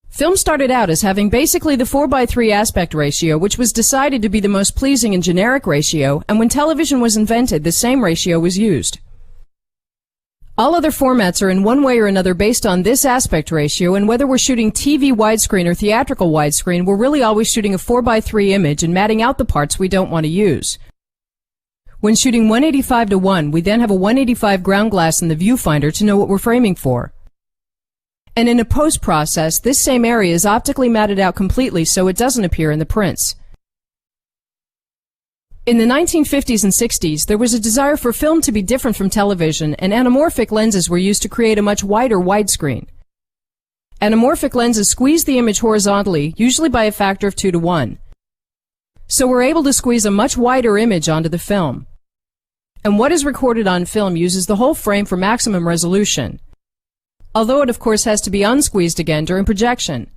Film started out as having basically the 4:3 aspect ratio, which was decided to be the most pleasing and generic ratio, and when television was invented, the same ratio was used. All other formats are in one way or another based on this aspect ratio, and whether we're shooting TV widescreen or theatrical widescreen, we're really always shooting a 4:3 image and matting out the parts we don't want to use. When shooting 185:1, we then have a 185 ground glass in the viewfinder to know what we're framing for. And in a post process, this same area is optically matted out completely so it doesn't appear in the prints. In the 1950s and 60s, there was a desire for film to be different from television, and anamorphic lenses were used to create a much wider widescreen. Anamorphic lenses squeeze the image horizontally, usually by a factor of 2:1. So we're able to squeeze a much wider image onto the film. And what is recorded on film uses the whole frame for maximum resolution, although it of course has to be unsqueezed again during projection.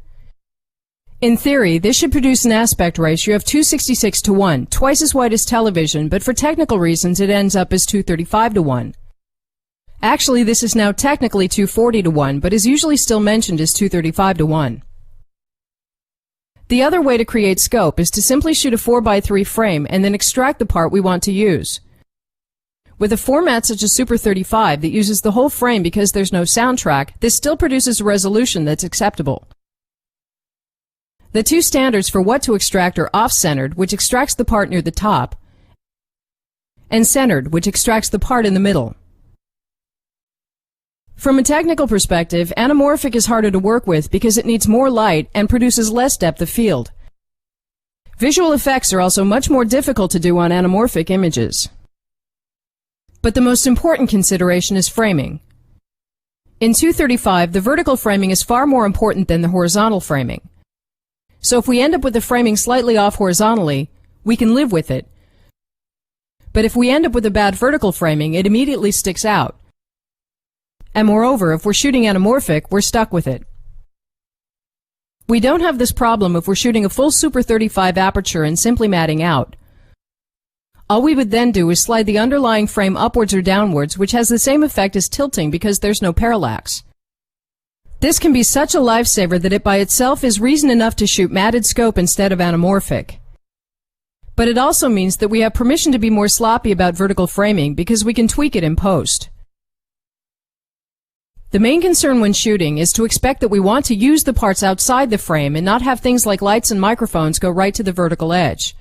In theory, this should produce an aspect ratio of 266:1, twice as wide as television, but for technical reasons it ends up as 235:1. Actually, this is now technically 240:1, but is usually still mentioned as 235:1. The other way to create scope is to simply shoot a 4:3 frame and then extract the part we want to use. With a format such as Super 35 that uses the whole frame because there's no soundtrack, this still produces a resolution that's acceptable. The two standards for what to extract are off-centered, which extracts the part near the top, and centered, which extracts the part in the middle. From a technical perspective, anamorphic is harder to work with because it needs more light and produces less depth of field. Visual effects are also much more difficult to do on anamorphic images. But the most important consideration is framing. In 235, the vertical framing is far more important than the horizontal framing. So if we end up with the framing slightly off horizontally, we can live with it. But if we end up with a bad vertical framing, it immediately sticks out. And moreover, if we're shooting anamorphic, we're stuck with it. We don't have this problem if we're shooting a full Super 35 aperture and simply matting out. All we would then do is slide the underlying frame upwards or downwards, which has the same effect as tilting because there's no parallax. This can be such a lifesaver that it by itself is reason enough to shoot matted scope instead of anamorphic. But it also means that we have permission to be more sloppy about vertical framing because we can tweak it in post. The main concern when shooting is to expect that we want to use the parts outside the frame and not have things like lights and microphones go right to the vertical edge.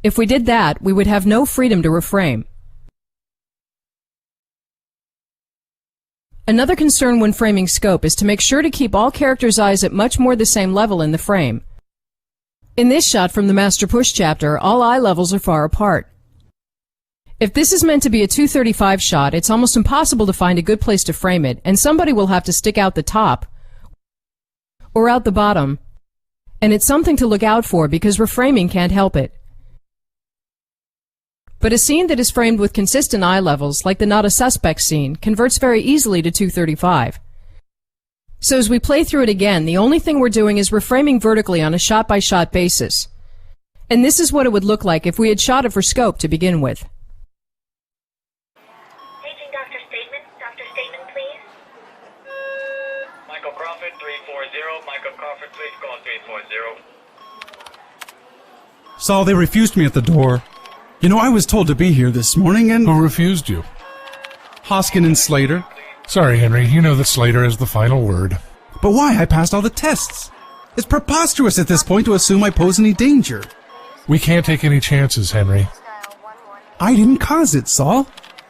If we did that, we would have no freedom to reframe. Another concern when framing scope is to make sure to keep all characters' eyes at much more the same level in the frame. In this shot from the Master Push chapter, all eye levels are far apart. If this is meant to be a 235 shot, it's almost impossible to find a good place to frame it, and somebody will have to stick out the top or out the bottom, and it's something to look out for because reframing can't help it. But a scene that is framed with consistent eye levels, like the Not a Suspect scene, converts very easily to 235. So as we play through it again, the only thing we're doing is reframing vertically on a shot-by-shot basis. And this is what it would look like if we had shot it for scope to begin with. Paging Dr. Statement. Dr. Statement, please. Michael Crawford, 340. Michael Crawford, please call 340. Saul, they refused me at the door. You know, I was told to be here this morning and... Who refused you? Hoskin and Slater. Sorry, Henry, you know that Slater has the final word. But why? I passed all the tests. It's preposterous at this point to assume I pose any danger. We can't take any chances, Henry. I didn't cause it, Saul.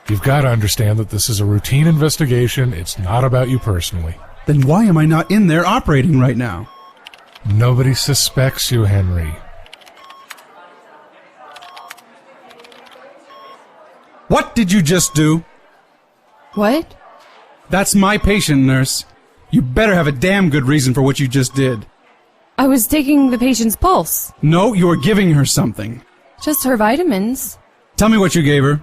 You've got to understand that this is a routine investigation. It's not about you personally. Then why am I not in there operating right now? Nobody suspects you, Henry. What did you just do? What? That's my patient, nurse. You better have a damn good reason for what you just did. I was taking the patient's pulse. No, you were giving her something. Just her vitamins. Tell me what you gave her.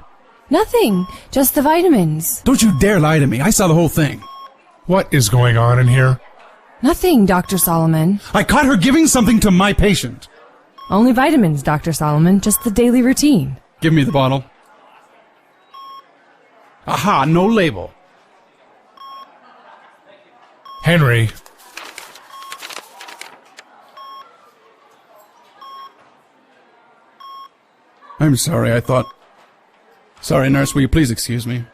Nothing. Just the vitamins. Don't you dare lie to me. I saw the whole thing. What is going on in here? Nothing, Dr. Solomon. I caught her giving something to my patient. Only vitamins, Dr. Solomon. Just the daily routine. Give me the bottle. Aha, no label. Henry. I'm sorry, I thought... Sorry, nurse, will you please excuse me?